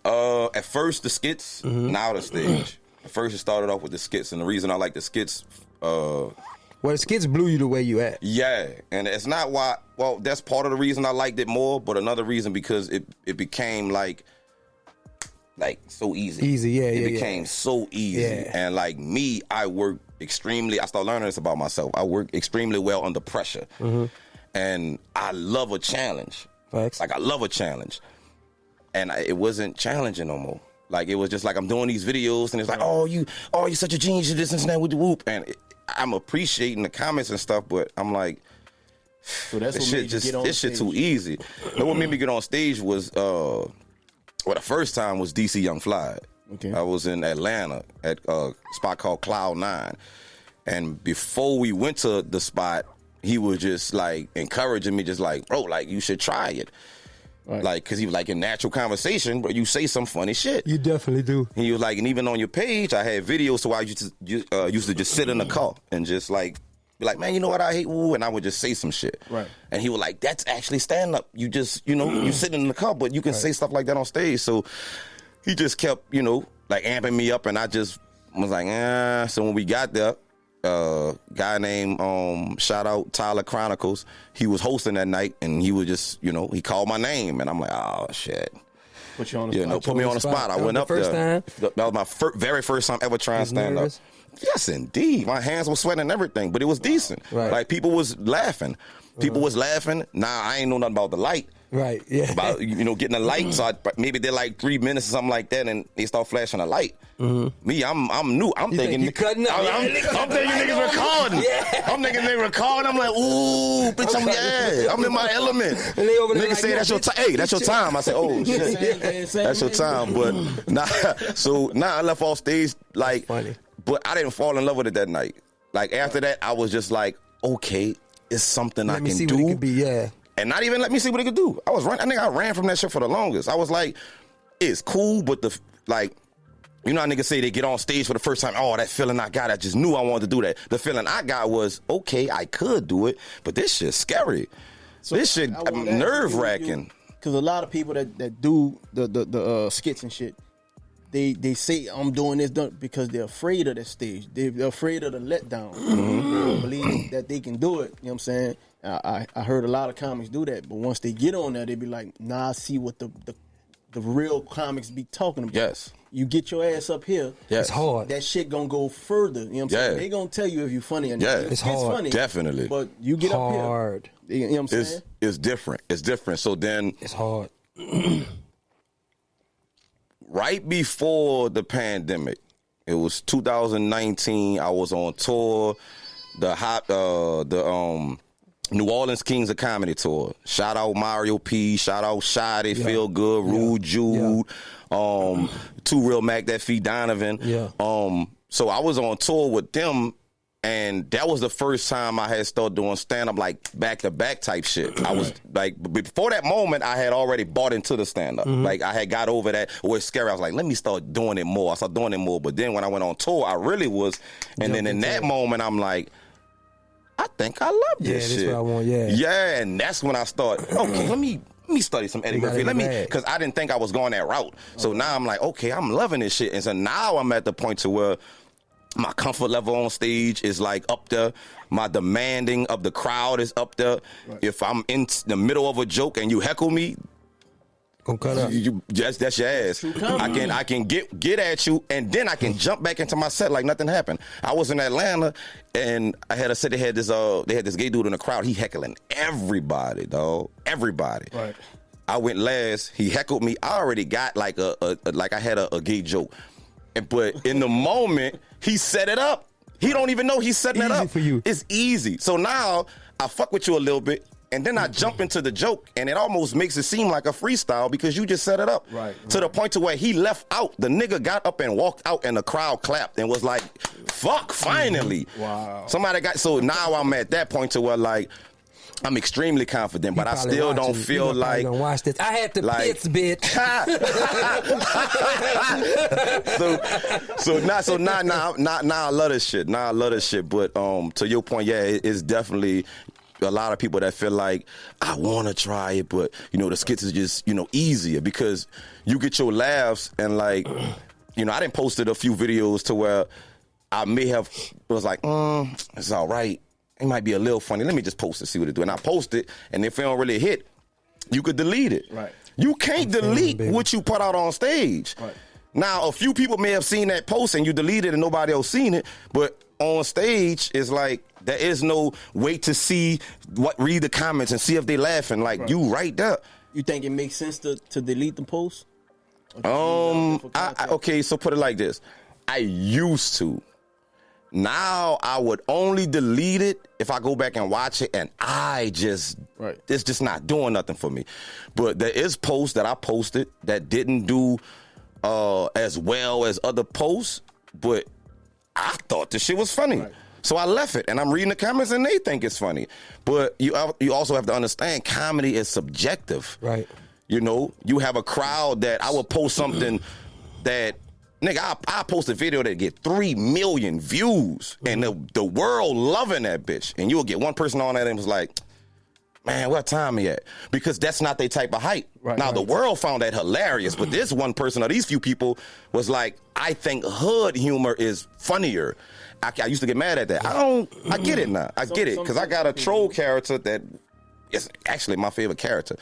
At first the skits, now the stage. At first it started off with the skits, and the reason I like the skits, well, the skits blew you the way you at. Yeah, and it's not why. Well, that's part of the reason I liked it more, but another reason because it became like so easy. It became so easy, and like me, I started learning this about myself. I work extremely well under pressure, and I love a challenge. Facts. Like I love a challenge, and it wasn't challenging no more. Like it was just like I'm doing these videos, and it's like, you're such a genius, this and that with the whoop, and I'm appreciating the comments and stuff, but I'm like, So that's what made you get on this shit stage. too easy. But what made me get on stage was the first time was DC Young Fly. Okay. I was in Atlanta at a spot called Cloud 9. And before we went to the spot, he was just like encouraging me, just like, bro, like you should try it. Right. Like, cause he was like in natural conversation, but you say some funny shit. You definitely do. He was like, and even on your page, I had videos so I used to just sit in the car and just like be like, man, you know what I hate? Ooh, and I would just say some shit. Right. And he was like, that's actually stand up. You just, you sitting in the car, but you can say stuff like that on stage. So he just kept, like amping me up, and I just was like, So when we got there, guy named shout out Tyler Chronicles, he was hosting that night, and he was just, he called my name, and I'm like, oh shit. Put you on the spot. Put me on the spot. I went up first there. time? That was my very first time ever trying stand up. Yes, indeed. My hands were sweating and everything, but it was decent. Right. Like people was laughing. People was laughing. Nah, I ain't know nothing about the light. Right, yeah. About getting a light. So maybe they're like 3 minutes or something like that, and they start flashing a light. Me, I'm new. I'm thinking you cutting up. I'm thinking niggas recording. Yeah. I'm thinking they recording. I'm like, ooh, bitch, I'm in my element. And they over there Niggas like, say no, that's your time. Hey, that's your time. I said, oh shit, that's your time. But nah, I left off stage like, funny. but I didn't fall in love with it that night. Like after that, I was just like, okay, it's something I Let me can see do. what it could be, yeah. And not even let me see what it could do. I think I ran from that shit for the longest. I was like, it's cool, but how niggas say they get on stage for the first time, oh, that feeling I got, I just knew I wanted to do that. The feeling I got was, okay, I could do it, but this shit's scary. So this shit nerve-wracking. Because a lot of people that do the skits and shit, they say I'm doing this because they're afraid of that stage. They're afraid of the letdown. They don't believe that they can do it. You know what I'm saying? I heard a lot of comics do that, but once they get on there, they be like, nah, I see what the real comics be talking about. Yes. You get your ass up here. Yes. It's hard. That shit gonna go further. You know what I'm saying? They gonna tell you if you're funny or not. Yeah. It's hard. Funny, Definitely. But you get Hard. up here. You know what I'm saying? It's different. It's different. So then, It's hard. right before the pandemic, it was 2019. I was on tour, the New Orleans Kings of Comedy tour. Shout out Mario P. Shout out Shadi, Feel Good, Rude Jude, Two Real Mac, that Fee Donovan. Yeah. So I was on tour with them, and that was the first time I had started doing stand-up, like back-to-back type shit. I was like, before that moment, I had already bought into the stand-up. Like I had got over that. It was scary. I was like, let me start doing it more. I started doing it more. But then when I went on tour, I really was. And then in that moment, I'm like, I think I love this shit. Yeah, that's what I want, yeah. Yeah, and that's when I start, okay, let me study some Eddie Murphy. Because I didn't think I was going that route. So now I'm like, okay, I'm loving this shit. And so now I'm at the point to where my comfort level on stage is like up there. My demanding of the crowd is up there. Right. If I'm in the middle of a joke and you heckle me, Gonna cut up. That's your ass. I can get at you, and then I can jump back into my set like nothing happened. I was in Atlanta, and I had a set. They had this gay dude in the crowd. He heckling everybody, dog. Everybody. Right. I went last. He heckled me. I already got like I had a gay joke, but in the moment he set it up. He don't even know he's setting it up for you. It's easy. So now I fuck with you a little bit. And then I jump into the joke, and it almost makes it seem like a freestyle because you just set it up. Right. To the point to where he left out. The nigga got up and walked out, and the crowd clapped and was like, fuck, finally. Wow. So now I'm at that point to where, like, I'm extremely confident, but I still don't feel like. Watch this. I had the pits, bitch. so now I love this shit. Now I love this shit. But to your point, yeah, it's definitely a lot of people that feel like I want to try it, but the skits is just easier because you get your laughs and like I didn't posted a few videos to where I may have was like it's all right. It might be a little funny. Let me just post it, see what it do. And I post it, and if it don't really hit, you could delete it. Right. You can't delete what you put out on stage. Right. Now, a few people may have seen that post and you deleted it and nobody else seen it, but on stage, it's like there is no way to see read the comments and see if they laughing. Like you right there. You think it makes sense to delete the post? Okay, so put it like this. I used to. Now I would only delete it if I go back and watch it, and it's just not doing nothing for me. But there is posts that I posted that didn't do as well as other posts, but I thought this shit was funny. Right. So I left it, and I'm reading the comments, and they think it's funny. But you also have to understand, comedy is subjective. Right. You know, you have a crowd that I will post something that, nigga, I post a video that get 3 million views, and the world loving that bitch. And you'll get one person on that and was like, man, what time he at? Because that's not their type of hype. Right, now, the world found that hilarious, but this one person or these few people was like, I think hood humor is funnier. I used to get mad at that. I get it now. I get it, because I got a troll character that is actually my favorite character.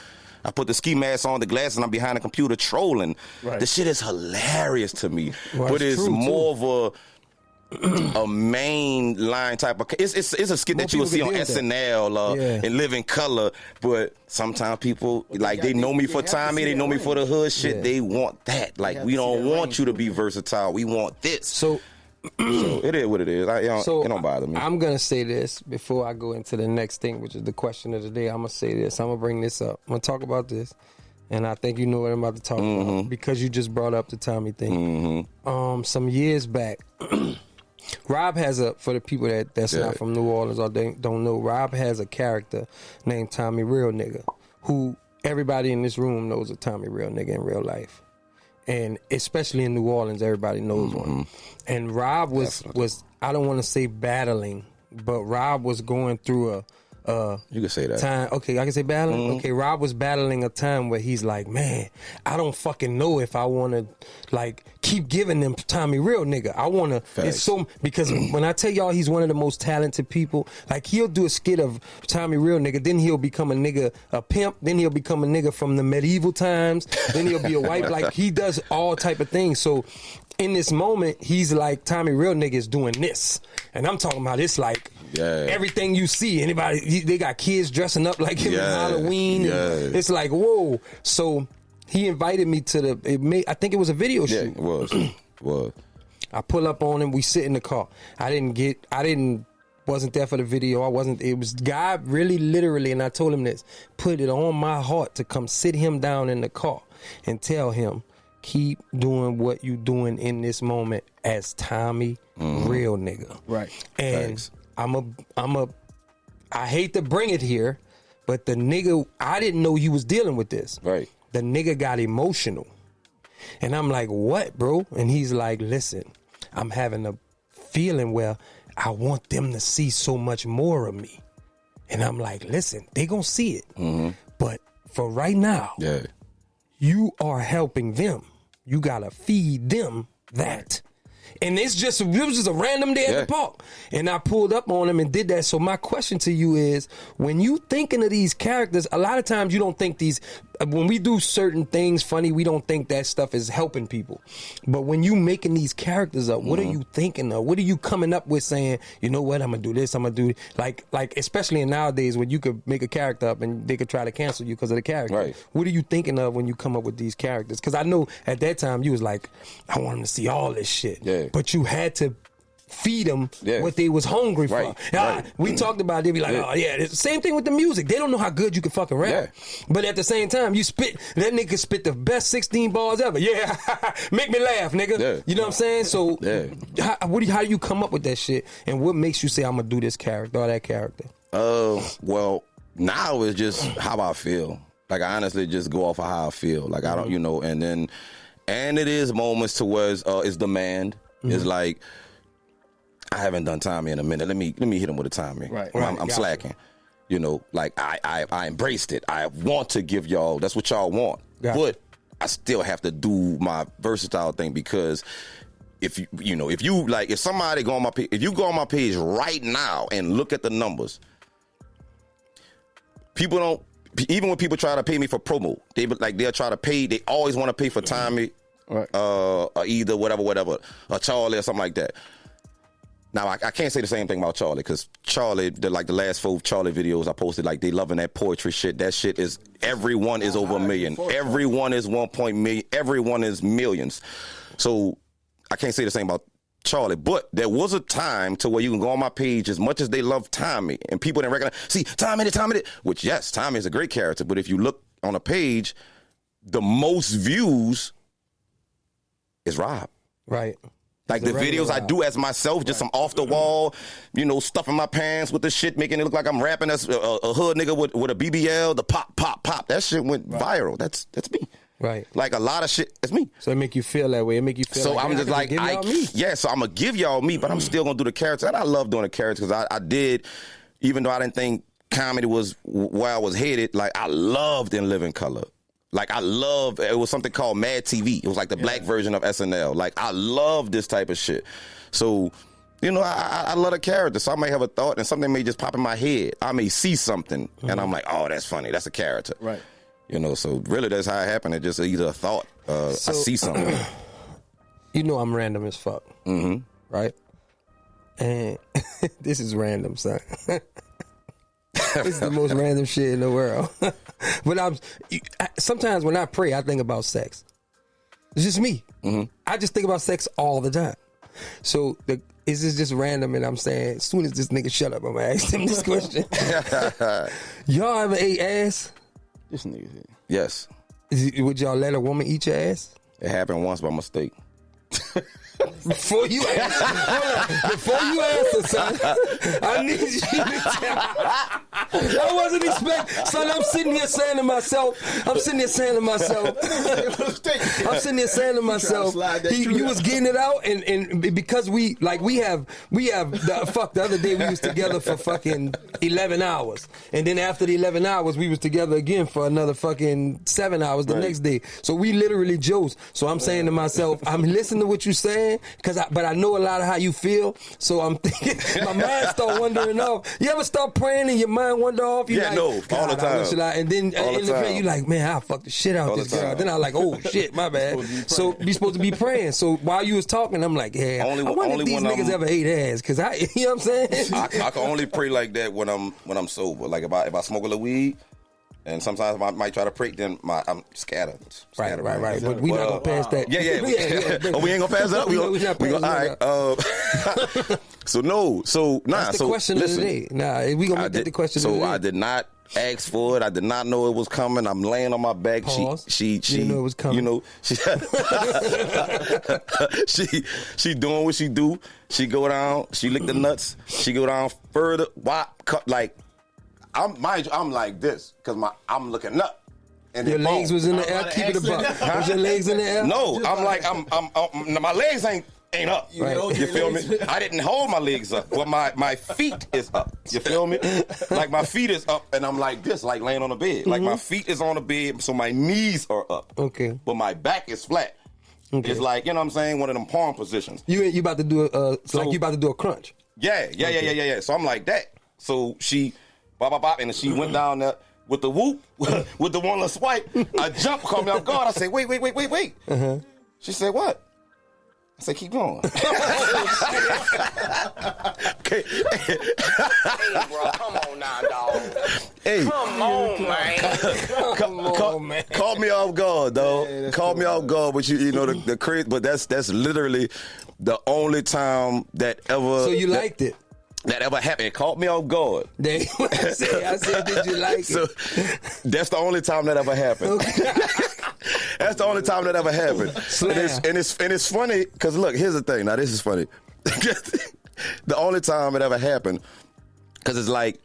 I put the ski mask on, the glasses, and I'm behind the computer trolling. Right. The shit is hilarious to me. Well, but it's more of a main line type of... It's a skit that you will see on SNL and Live in Color, but sometimes people, like, they know me for Tommy, they know me for the hood shit, they want that. Like, we don't want you to be versatile, we want this. So it is what it is. It don't bother me. I'm going to say this before I go into the next thing, which is the question of the day. I'm going to say this. I'm going to bring this up. I'm going to talk about this. And I think you know what I'm about to talk about because you just brought up the Tommy thing. Some years back, Rob has for the people that's not from New Orleans or they don't know, Rob has a character named Tommy Real Nigga, who everybody in this room knows a Tommy Real Nigga in real life. And especially in New Orleans, everybody knows one. And Rob was I don't want to say battling, but Rob was going through you can say that time. Okay, I can say battling. Okay, Rob was battling a time where he's like, man, I don't fucking know if I want to like keep giving them Tommy Real Nigga. I want to. It's so because when I tell y'all he's one of the most talented people. Like he'll do a skit of Tommy Real Nigga, then he'll become a nigga, a pimp, then he'll become a nigga from the medieval times, then he'll be a white. Like he does all type of things. So in this moment, he's like, Tommy Real Nigga is doing this, and I'm talking about it's like. Everything you see, they got kids dressing up like him on Halloween. It's like, whoa. So he invited me to I think it was a video shoot. Yeah, it was. I pull up on him. We sit in the car. Wasn't there for the video. It was God really literally, and I told him this, put it on my heart to come sit him down in the car and tell him, keep doing what you doing in this moment as Tommy Real Nigga. Right. And thanks. I hate to bring it here, but the nigga, I didn't know you was dealing with this. Right. The nigga got emotional. And I'm like, what, bro? And he's like, listen, I'm having a feeling where I want them to see so much more of me. And I'm like, listen, they gonna see it. But for right now, you are helping them. You gotta feed them that. And it was just a random day at the park. And I pulled up on him and did that. So my question to you is, when you thinking of these characters, a lot of times you don't think when we do certain things funny, we don't think that stuff is helping people. But when you making these characters up, what are you thinking of? What are you coming up with saying, you know what, I'm going to do this, I'm going to do like especially in nowadays when you could make a character up and they could try to cancel you because of the character. Right. What are you thinking of when you come up with these characters? Because I know at that time you was like, I want them to see all this shit. Yeah. But you had to feed them what they was hungry for. We talked about it, they be like, oh yeah, it's the same thing with the music. They don't know how good you can fucking rap. But at the same time, that nigga spit the best 16 bars ever. Yeah, make me laugh, nigga. You know what I'm saying? So how do you come up with that shit? And what makes you say I'm gonna do this character or that character? Well, now it's just how I feel. Like I honestly just go off of how I feel. Like I don't, and it is moments to where it's demand. It's like, I haven't done Tommy in a minute. Let me hit him with a Tommy. Right. I'm slacking. Like I embraced it. I want to give y'all, that's what y'all want. But I still have to do my versatile thing, because if somebody go on my page, if you go on my page right now and look at the numbers, people don't, even when people try to pay me for promo, they'll try to pay, they always want to pay for Tommy. Right. Either whatever, or Charlie or something like that. Now I can't say the same thing about Charlie, because Charlie, the last 4 Charlie videos I posted, like they loving that poetry shit. That shit is, everyone is over 1 million. Everyone is 1 million. Everyone is millions. So I can't say the same about Charlie. But there was a time to where you can go on my page as much as they love Tommy, and people didn't recognize. See, Tommy, which yes, Tommy is a great character. But if you look on a page, the most views is Rob. Right. Like the videos I do as myself, just some off the wall, stuffing my pants with the shit, making it look like I'm rapping as a hood nigga with a BBL, the pop, pop, pop. That shit went viral. That's me. Right. Like a lot of shit, it's me. So it make you feel that way. It make you feel so like, I'm just like, give y'all me. Yeah, so I'm going to give y'all me, but I'm still going to do the character. And I love doing the character because I did, even though I didn't think comedy was where I was headed, like I loved In Living Color. Like, it was something called Mad TV. It was like the black version of SNL. Like, I love this type of shit. So, I love the character. So I may have a thought and something may just pop in my head. I may see something and I'm like, oh, that's funny. That's a character. Right. So really that's how it happened. It just either a thought, I see something. I'm random as fuck. Mm-hmm. Right? And this is random, son. This is the most random shit in the world. But sometimes when I pray, I think about sex. It's just me. Mm-hmm. I just think about sex all the time. So is this just random? And I'm saying, as soon as this nigga shut up, I'm gonna ask him this question. Y'all ever ate ass? This nigga. Yes. Would y'all let a woman eat your ass? It happened once by mistake. Before you answer, son, I need you to tell. I wasn't expecting, son. I'm sitting here saying to myself, you was getting it out, and because we have the other day we was together for fucking 11 hours, and then after the 11 hours we was together again for another fucking 7 hours the next day. So we literally jokes. So I'm saying to myself, I'm listening to what you saying, but I know a lot of how you feel. So I'm thinking, my mind start wandering off. You ever start praying and your mind wander off? You all the time. And then in the prayer, you like, man, I fucked the shit out this girl. Then I like, oh shit, my bad. So we supposed to be praying. So while you was talking, I'm like, yeah, I wonder if these niggas ever ate ass, because you know what I'm saying? I can only pray like that when I'm sober. Like if I smoke a little weed. And sometimes I might try to pray, then I'm scattered. Right. But we not gonna pass that. Yeah. Oh, we ain't gonna pass that. We gonna all right. That's the question of the day. Nah, we gonna make that the question of the day. So I did not ask for it. I did not know it was coming. I'm laying on my back. Pause. She didn't know it was coming. She doing what she do. She go down. She lick the nuts. She go down further. Like. I'm like this because I'm looking up. And your legs was in the air. Keep it above. Was your legs in the air? No, I'm like I'm my legs ain't up. Right. You feel me? I didn't hold my legs up. Well, my feet is up. You feel me? Like my feet is up, and I'm like this, like laying on the bed. Like my feet is on the bed, so my knees are up. Okay. But my back is flat. Okay. It's like, you know what I'm saying, one of them palm positions. You about to do like you about to do a crunch. Yeah. So I'm like that. So she. Bop, and she went down there with the whoop, with the one little swipe. I jumped, caught me off guard. I said, wait. Uh-huh. She said, what? I said, keep going. Okay. Hey, bro, come on now, dog. Hey. Come on, man. Caught me off guard, dog. Yeah, caught me off guard, but you know the crazy. But that's literally the only time that ever. So you liked it. That ever happened. It caught me off guard. I said, did you like it? That's the only time that ever happened. Okay. That's the only time that ever happened. And it's funny, because look, here's the thing. Now, this is funny. The only time it ever happened, because it's like,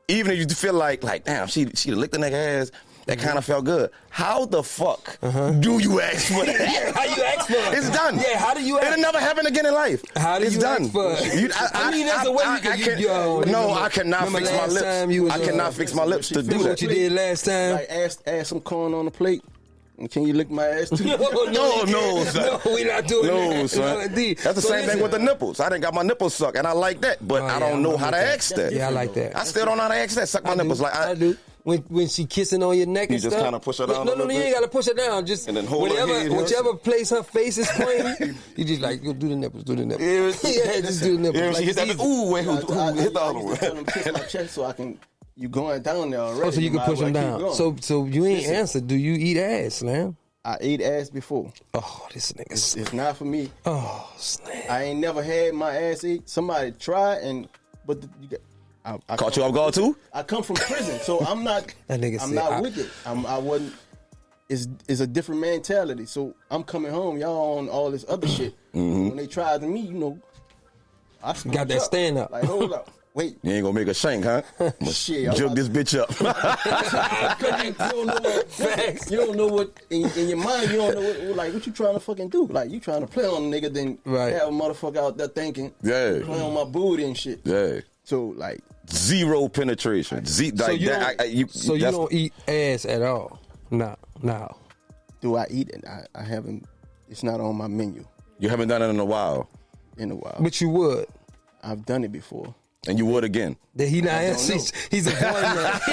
even if you feel like damn, she licked the nigga ass, that kind of felt good. How the fuck do you ask for that? Yeah, how you ask for it? It's done. Yeah, how do you ask? It'll never happen again in life. How do it's you done. ask for it? I mean, there's a way you can. I cannot fix my lips. I cannot fix my lips to do that. What you did last time? Like ask some corn on the plate. And can you lick my ass too? No, son. No, we not doing that. No, son. Indeed. That's the same thing with the nipples. I done got my nipples sucked, and I like that, but I don't know how to ask that. Yeah, I like that. I still don't know how to ask that. Suck my nipples. I do. When she kissing on your neck and stuff. You just kind of push her down. No, you ain't gotta push her down. Just and then hold her head. Whichever place her face is pointing, you just like do the nipples. Yeah, just do the nipples. Yeah, she hit that. Ooh, wait, hit the other one. I'm pushing my chest so I can. You going down there already? Oh, so you can push them down. So you ain't answered. Do you eat ass, man? I ate ass before. Oh, this nigga. It's not for me. Oh, snap. I ain't never had my ass ate. Somebody tried I Caught you off guard too? I come from prison, so I'm not. That nigga I'm said, not with it. I wasn't. It's a different mentality. So I'm coming home, y'all on all this other shit. When they tried to me, I got that stand up. Like, hold up, wait. You ain't gonna make a shank, huh? Shit, Jerk this bitch up. You don't know what in your mind. You don't know what you trying to fucking do. Like you trying to play on a nigga, then have a motherfucker out there thinking, yeah, play on my booty and shit. Yeah. So like zero penetration. So you don't eat ass at all? No. Do I eat it? I haven't. It's not on my menu. You haven't done it in a while. But you would. I've done it before. And you would again. That he not answering. He's avoiding that. He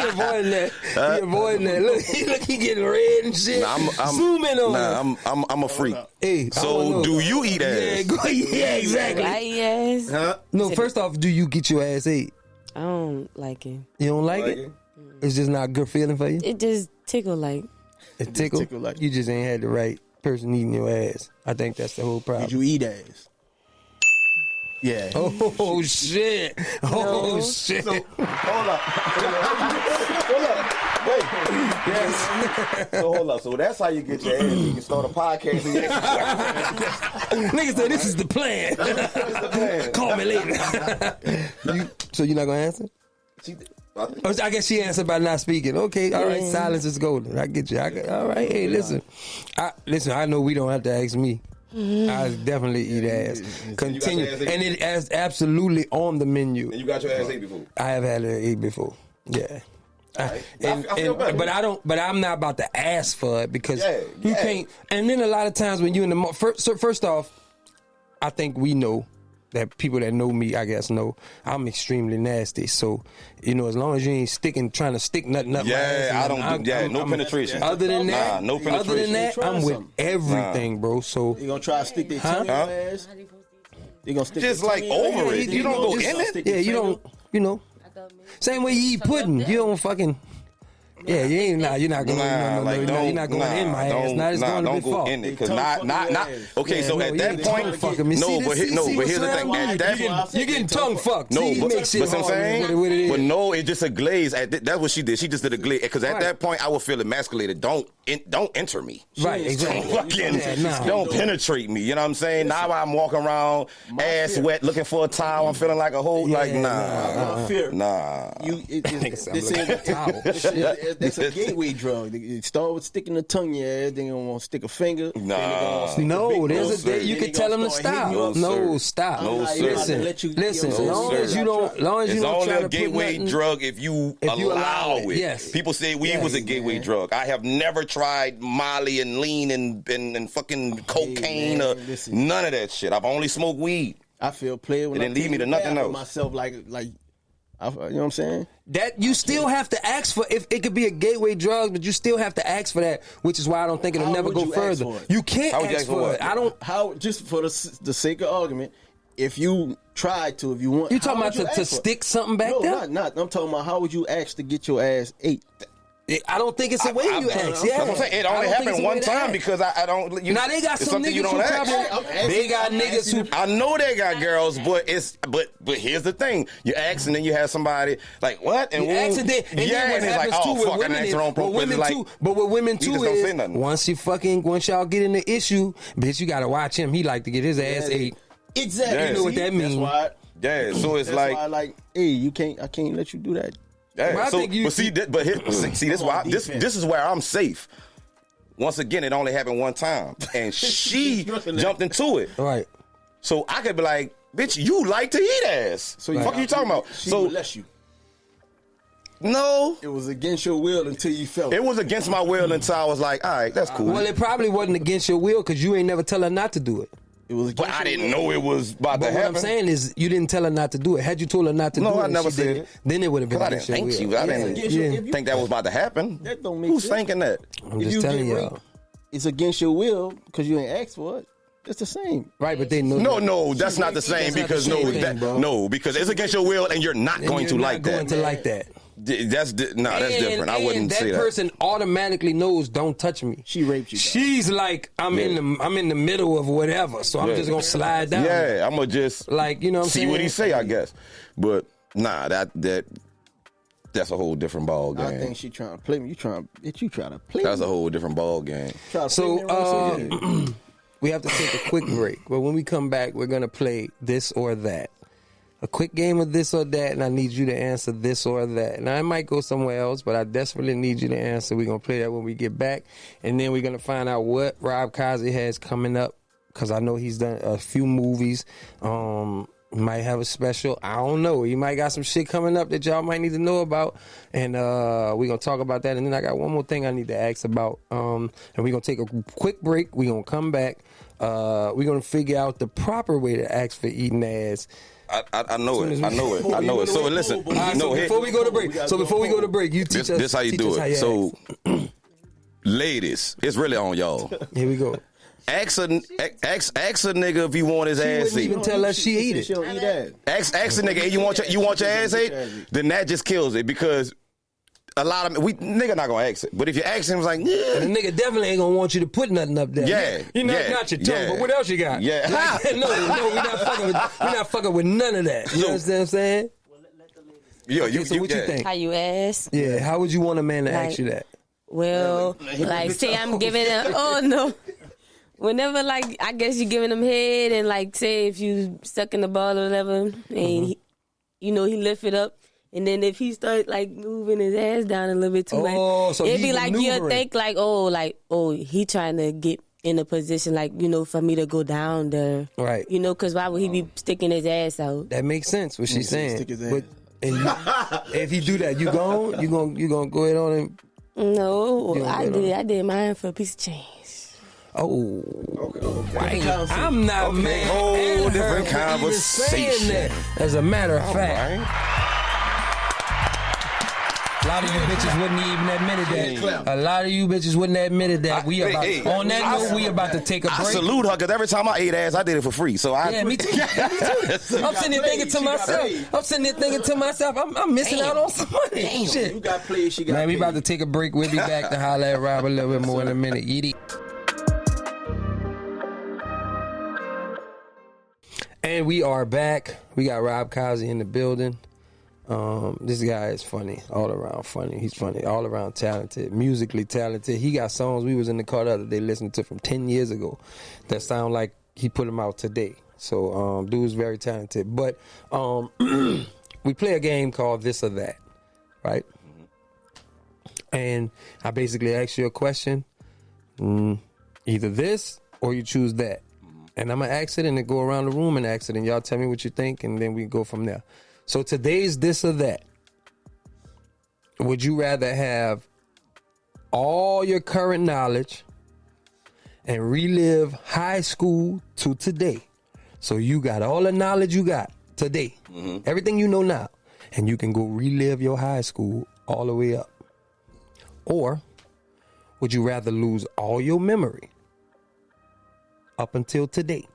avoiding that. Look, he getting red and shit. I'm Zoom in on him. I'm a freak. Hey, so do you eat ass? Yeah, exactly. I eat ass. Huh? No, first off, do you get your ass ate? I don't like it. You don't like it? It's just not a good feeling for you? It just tickle like. It tickle like. You just ain't had the right person eating your ass. I think that's the whole problem. Did you eat ass? Yeah. Oh shit. Oh shit. So, hold up. Wait. Yes. So hold up. So that's how you get your ass. You can start a podcast. Nigga said this is the plan. Call me later. So you're not gonna answer? I guess she answered by not speaking. Okay, all right. Silence is golden. I get you. All right. Hey, listen. I know we don't have to ask me. I definitely eat ass. Continue, and it is absolutely on the menu. And you got your ass ate before? I have had it ate before. Yeah. Right. I feel better. But I'm not about to ask for it because you can't. And then a lot of times when you in the first off, I think we know that people that know me, I guess, know I'm extremely nasty. So, as long as you ain't trying to stick nothing up my ass. No penetration. Other than that, no penetration. Other than that, I'm with everything, bro. So you gonna try to stick their tongue in your ass? You gonna stick just like over it. You don't go in it. Yeah, you don't. Same way you eat pudding. You don't fucking. Yeah, you're not going. You're not going in my ass. Not it's going to be fault. In it, cause not. Okay, so at that point, but here's the thing. At that, you're getting tongue fucked. No, but I'm saying, but no, it's just a glaze. That's what she did. She just did a glaze. Because at that point, I would feel emasculated. Don't enter me. Right, exactly. Don't penetrate me. You know what I'm saying? Now I'm walking around ass wet, looking for a towel. I'm feeling like a whole nah. This ain't a towel. That's a gateway drug. It start with sticking the tongue in your ass, then you want to stick a finger. No, there's a day you can tell them to stop. No, stop. No, sir. Listen. As long as you don't it's only a gateway drug if you allow it. Yes. People say weed was a gateway drug. I have never tried Molly and lean and fucking cocaine or none of that shit. I've only smoked weed. I feel played when it didn't lead me to nothing else. Myself like. You know what I'm saying? That you still have to ask for. If it could be a gateway drug, but you still have to ask for that, which is why I don't think it'll never go further. You can't ask for it. I don't. How just for the sake of argument, if you tried to, if you want, you talking about to stick something back there? No, not. I'm talking about how would you ask to get your ass ate? I don't think it's a way you ask. Yeah, I'm saying it only happened one time because I don't. Now they got some niggas who probably they got niggas who I know they got girls, but here's the thing: you ask and then you have somebody like what and you ask and then and it's like oh fuck, I asked the wrong person. But with women too is once y'all get in the issue, bitch, you gotta watch him. He like to get his ass ate. Exactly. You know what that means? Yeah. So it's like, hey, I can't let you do that. Yeah, well, see, this is where I'm safe. Once again, it only happened one time, and she jumped into it. Right. So I could be like, "Bitch, you like to eat ass." So fuck you talking about? She molest you. No, it was against your will until you felt it was against my will until I was like, "All right, that's cool." Well, it probably wasn't against your will because you ain't never tell her not to do it. But I didn't know it was about to happen. What I'm saying is, you didn't tell her not to do it. Had you told her not to do it, I never said it. Then it would have been. I didn't think she. I didn't think that was about to happen. That don't make Who's sense. thinking that? I'm just telling y'all. It's against your will because you ain't asked for it. It's the same, right? But they know. No, that's not the same because because it's against your will and you're not going to like that. That's different. I wouldn't say that. That person automatically knows, don't touch me. She raped you. Though. She's like, I'm in the middle of whatever, so I'm just gonna slide down. Yeah, I'm gonna just like, you know what I'm see saying? what he say, I guess. But nah, that's a whole different ball game. I think she trying to play me. You trying to play me. That's a whole different ball game. So we have to take a quick break. But when we come back, we're gonna play this or that. A quick game of this or that, and I need you to answer this or that. Now, I might go somewhere else, but I desperately need you to answer. We're going to play that when we get back, and then we're going to find out what Rob KAZI has coming up, because I know he's done a few movies. Might have a special. I don't know. He might got some shit coming up that y'all might need to know about, and we're going to talk about that. And then I got one more thing I need to ask about, and we're going to take a quick break. We're going to come back. We're going to figure out the proper way to ask for eating ass. I know it. I know it. So listen. Before we go to break, you teach us. This how you do it. So, ladies, it's really on y'all. Here we go. Ask a nigga if you want his ass She wouldn't even tell us she ate it. She don't eat ass. Ask a nigga, hey, you want your ass ate? Then that just kills it, because a lot of nigga not gonna ask it. But if you ask him, it's like, yeah. And the nigga definitely ain't gonna want you to put nothing up there. Yeah. You know, not your tongue, but what else you got? Yeah. Like, no, we're not fucking with none of that. You understand what I'm saying? Yo, So what you think? How you ask? Yeah, how would you want a man to ask you that? Well, like, say I'm giving him, whenever, like, I guess you giving him head, and, like, say if you sucking the ball or whatever, and he lift it up, and then if he start, like, moving his ass down a little bit too much, so it'd be like, you'll think, like, he trying to get in a position, like, for me to go down there. Right. Because why would he be sticking his ass out? That makes sense, what she's saying. Stick his ass. If he do that, you gonna go ahead on and... No, I did mine for a piece of change. Oh, Okay. I'm not mad. Whole at her different for even saying conversation. that. As a matter of fact, a lot of you bitches wouldn't even admit that. A lot of you bitches wouldn't admit that. On that note, we about to take a break. I salute her, because every time I ate ass, I did it for free. So Yeah, me too. I'm sitting there thinking to myself, I'm missing out on some money. Shit. You got played, she got Man, we paid. about to take a break. We'll be back to holler at Rob a little bit more in a minute. Yeet. And we are back. We got Rob KAZI in the building. This guy is funny, all around funny. He's funny, all around talented, musically talented. He got songs we was in the car the other day listening to from 10 years ago that sound like he put them out today. So dude's very talented. But we play a game called This or That, right? And I basically ask you a question, either this or you choose that. And I'm going to ask it and then go around the room and ask it, and y'all tell me what you think, and then we go from there. So today's This or That. Would you rather have all your current knowledge and relive high school to today? So you got all the knowledge you got today, everything you know now, and you can go relive your high school all the way up. Or would you rather lose all your memory up until today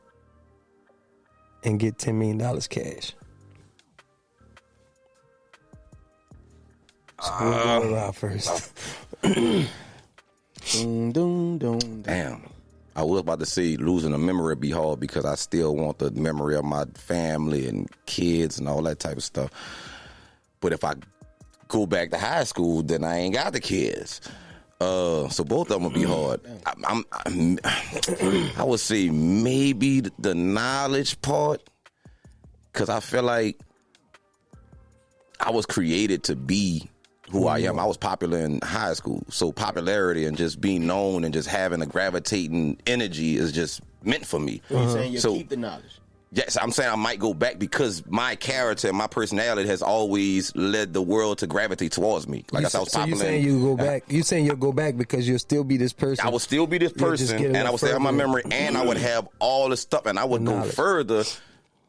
and get $10 million cash? We'll go first. Damn. I was about to say losing a memory would be hard, because I still want the memory of my family and kids and all that type of stuff. But if I go back to high school, then I ain't got the kids. So both of them would be hard. I would say maybe the knowledge part, because I feel like I was created to be who I am. I was popular in high school, so popularity and just being known and just having a gravitating energy is just meant for me. You're saying you keep the knowledge. Yes, I'm saying I might go back because my character and my personality has always led the world to gravitate towards me. Like I said, I was popular. So you saying you go back? You saying you'll go back because you'll still be this person? I would still be this person, and I would still have my memory, and I would have all the stuff, and I would go further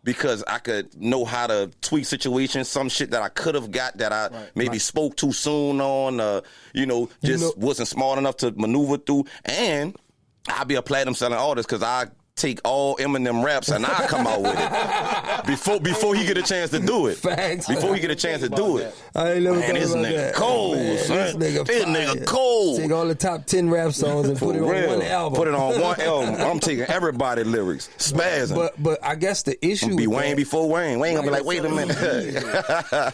because I could know how to tweak situations, some shit that I could have got that I maybe spoke too soon on, wasn't smart enough to maneuver through, and I'd be a platinum selling artist because I take all Eminem raps and I come out with it before he get a chance to do it. Facts. Before he get a chance to do it. I ain't never Man, thought this about nigga that. cold, Man, son. This This nigga cold. Take all the top 10 rap songs and For put it real. on one album. Put it on one album. I'm taking everybody lyrics, spazzing. But I guess the issue Be with Wayne that, before Wayne. Wayne gonna be like, wait a minute.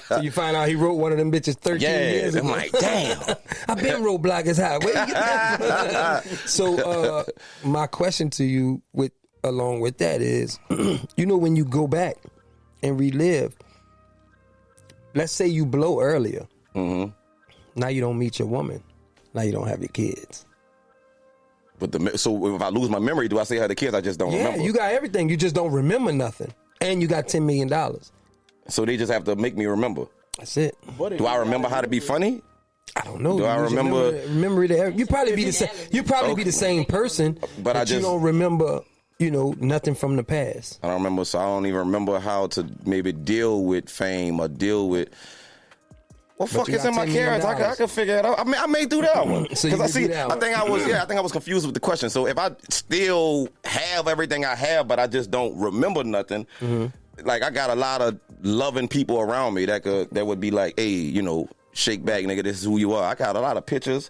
so you find out he wrote one of them bitches 13 years Yeah, ago. I'm like, damn. I been wrote Block is High. Where you get that from? So my question to you along with that is, you know, when you go back and relive, let's say you blow earlier. Mm-hmm. Now you don't meet your woman. Now you don't have your kids. But so if I lose my memory, do I say I had the kids? I just don't remember. Yeah, you got everything. You just don't remember nothing. And you got $10 million. So they just have to make me remember. That's it. Do I remember how to be funny? I don't know. Do I remember? Memory to you probably be the same. You probably be the same person, but you don't remember. You know, nothing from the past. I don't remember, so I don't even remember how to maybe deal with fame or deal with. What fuck is in my character? I can figure it out. I may do that one because I see. I think I was confused with the question. So if I still have everything I have, but I just don't remember nothing, like I got a lot of loving people around me that would be like, hey, you know, shake back, nigga. This is who you are. I got a lot of pictures.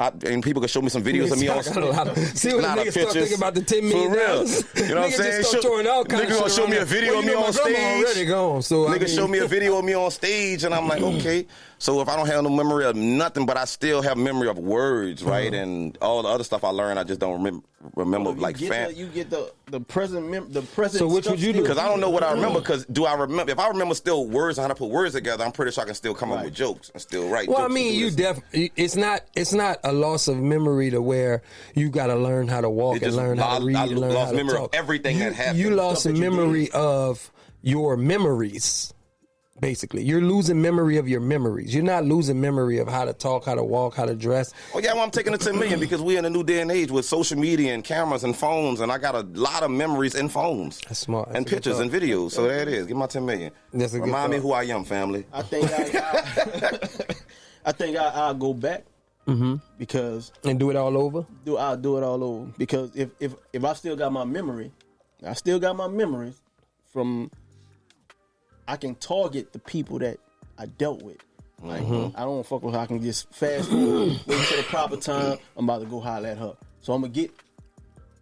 And people can show me some videos of me on see what niggas start thinking about the $10 million. For real. You know what I'm saying? Nigga gonna show me a video of me on stage. Already gone, so nigga show me a video of me on stage, and I'm like, okay. So if I don't have no memory of nothing, but I still have memory of words, right, and all the other stuff I learned, I just don't remember like fam. You get the present. The present. So which would you do? Because I don't know what I remember. Because do I remember? If I remember still words and how to put words together, I'm pretty sure I can still come up with jokes and still write. Well, jokes I mean, you it's not a loss of memory to where you got to learn how to walk and learn how to read and learn how to talk. I lost memory of everything that happened. You lost a memory of your memories. Basically, you're losing memory of your memories. You're not losing memory of how to talk, how to walk, how to dress. Oh yeah, well, I'm taking the 10 million because we're in a new day and age with social media and cameras and phones, and I got a lot of memories in phones. That's smart. That's and pictures and videos. So there it is. Give my 10 million. That's a good Remind me thought. who I am, family. I think I'll go back because and do it all over. I'll do it all over because if I still got my memory, from. I can target the people that I dealt with. Like I don't fuck with her. I can just fast forward, wait till the proper time. I'm about to go holler at her. So I'm gonna get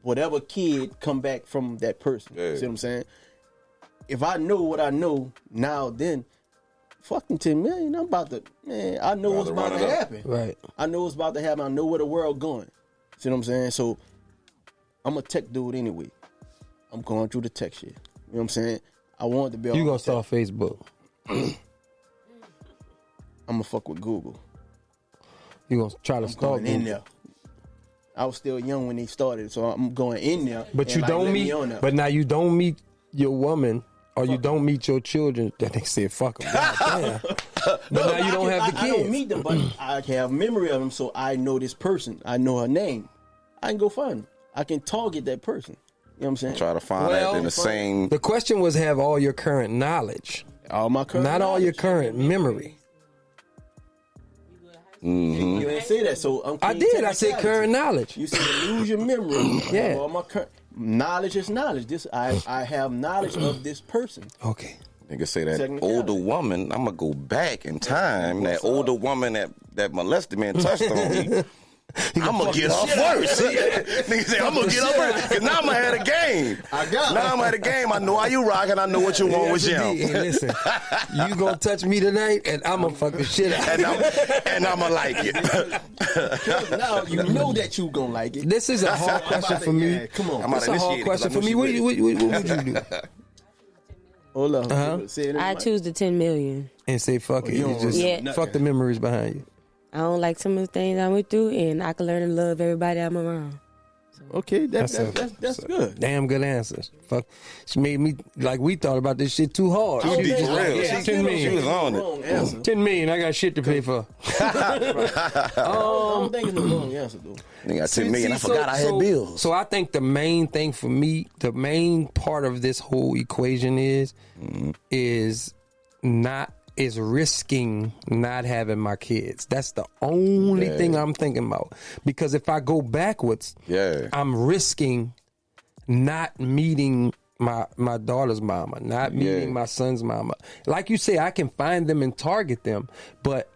whatever kid come back from that person. Yeah. See what I'm saying? If I know what I know now, then fucking 10 million. I'm about to I know what's about to happen. Right. I know what's about to happen. I know where the world going. See what I'm saying? So I'm a tech dude anyway. I'm going through the tech shit. You know what I'm saying? I want to be. You gonna start Facebook? I'm gonna fuck with Google. You gonna try to start in there. I was still young when they started, so I'm going in there. But you don't meet. But now you don't meet your woman, or you don't meet your children. That they said fuck them. Damn. But now you don't have the kids. I don't meet them, but I can have memory of them, so I know this person. I know her name. I can go find them. I can target that person. You know what I'm saying? Try to find that in the same. The question was, have all your current knowledge, all my current, not all your current memory. You didn't say that, so I did. I said current knowledge. You said lose your memory. Yeah. All my current knowledge is knowledge. This I have knowledge of this person. Okay. Nigga say that older woman, I'm gonna go back in time. That older woman that molested me and touched on me. I'm gonna get her first. Nigga say I'm gonna get her first because now I'm gonna have a game. Now I'm at a game. I know how you rock and I know what you want with you. Hey, listen, you gonna touch me tonight and I'm gonna fuck the shit out. And I'm gonna like it. Now you know that you gonna like it. This is a hard question for me. Yeah, come on, this is a hard question for me. What would you do? Hold on. I choose the 10 million and say fuck it. You just fuck the memories behind you. I don't like some of the things I went through, and I can learn to love everybody I'm around. Okay, that's good. Damn good answer. Fuck, she made me like we thought about this shit too hard. For real. Yeah, 10 million. She was on it. 10 million. I got shit to pay for. I don't think it's the wrong answer though. Nigga got 10 million. I forgot I had bills. So I think the main thing for me, the main part of this whole equation is risking not having my kids. That's the only thing I'm thinking about. Because if I go backwards, I'm risking not meeting my daughter's mama, not meeting my son's mama. Like you say, I can find them and target them, but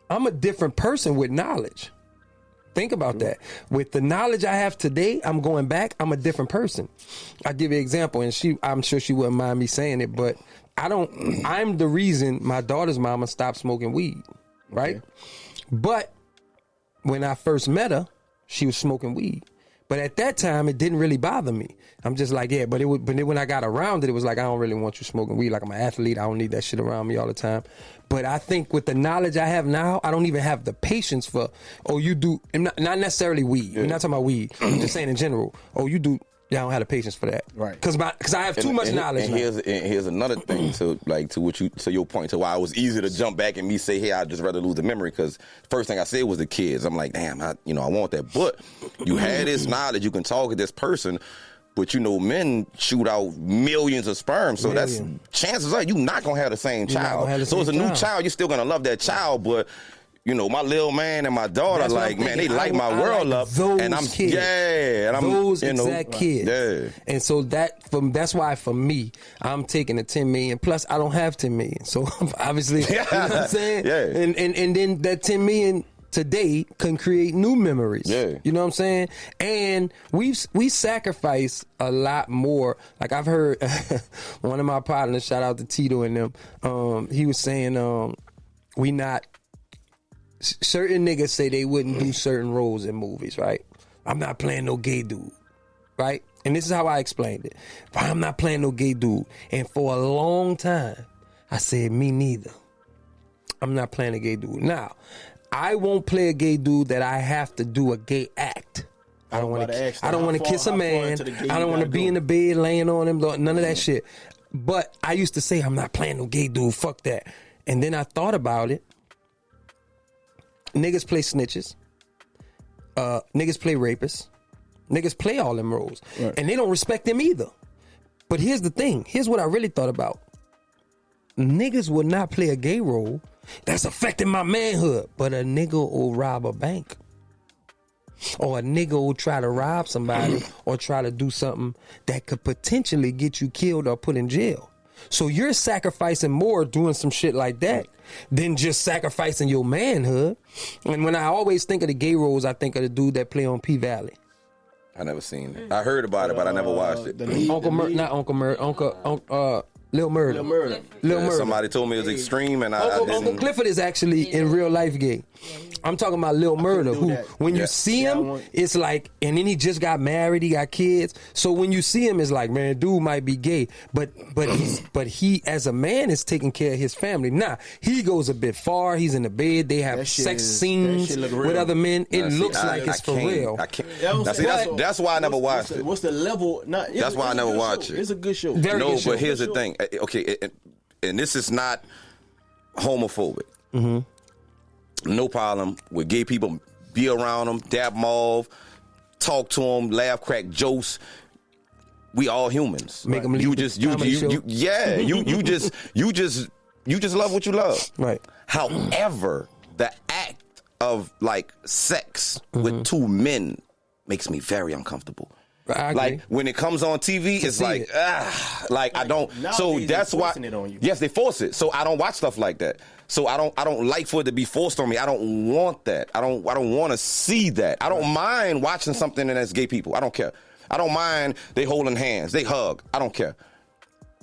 I'm a different person with knowledge. Think about that. With the knowledge I have today, I'm going back, I'm a different person. I'll give you an example, and I'm sure she wouldn't mind me saying it, but I'm the reason my daughter's mama stopped smoking weed, right? Okay. But when I first met her, she was smoking weed. But at that time, it didn't really bother me. I'm just like, but then when I got around it, it was like, I don't really want you smoking weed. Like, I'm an athlete. I don't need that shit around me all the time. But I think with the knowledge I have now, I don't even have the patience for, you do, not necessarily weed. Yeah. We're not talking about weed. I'm just saying in general. You do. Yeah, I don't have the patience for that. Right. Because I have too much knowledge. And here's another thing to your point, to why it was easy to jump back and me say, hey, I'd just rather lose the memory, because first thing I said was the kids. I'm like, damn, I want that. But you had this knowledge, you can talk to this person, but men shoot out millions of sperm, so that's chances are you're not gonna have the same child. So it's a new child, you're still gonna love that child, but my little man and my daughter, they light my world up, and I'm kids. And I'm those exact kids. Yeah. And so that's why for me, I'm taking the 10 million. Plus, I don't have 10 million, so obviously, you know what I'm saying. Yeah. And then that 10 million today can create new memories. Yeah. You know what I'm saying? And we sacrifice a lot more. Like I've heard one of my partners, shout out to Tito and them. He was saying, certain niggas say they wouldn't do certain roles in movies, right? I'm not playing no gay dude, right? And this is how I explained it. I'm not playing no gay dude. And for a long time, I said, me neither. I'm not playing a gay dude. Now, I won't play a gay dude that I have to do a gay act. I don't want to kiss a man. I don't want to be in the bed laying on him. None of that shit. But I used to say, I'm not playing no gay dude. Fuck that. And then I thought about it. Niggas play snitches. Niggas play rapists. Niggas play all them roles. Right. And they don't respect them either. But here's the thing. Here's what I really thought about. Niggas will not play a gay role that's affecting my manhood. But a nigga will rob a bank. Or a nigga will try to rob somebody or try to do something that could potentially get you killed or put in jail. So you're sacrificing more doing some shit like that than just sacrificing your manhood. And when I always think of the gay roles, I think of the dude that play on P-Valley. I never seen it. I heard about it, but I never watched it. Lil Murder. Somebody told me it was extreme, and I didn't. Uncle Clifford is actually in real life gay. I'm talking about Lil Murder, who when you see him, it's like, and then he just got married, he got kids. So when you see him, it's like, man, dude might be gay, but he as a man is taking care of his family. Nah, he goes a bit far. He's in the bed. They have sex scenes with other men. It looks like it's for real. I can't. That's why I never watched it. What's the level? That's why I never watched it. It's a good show. But here's the thing. Okay, and this is not homophobic. Mm-hmm. No problem with gay people. Be around them, dab them off, talk to them, laugh, crack jokes. We all humans. Make them you just love what you love. Right. However, the act of like sex with two men makes me very uncomfortable. Like when it comes on TV, it's like I don't. So that's why. Yes, they force it. So I don't watch stuff like that. So I don't like for it to be forced on me. I don't want that. I don't want to see that. I don't mind watching something that's gay people. I don't care. I don't mind they holding hands, they hug. I don't care.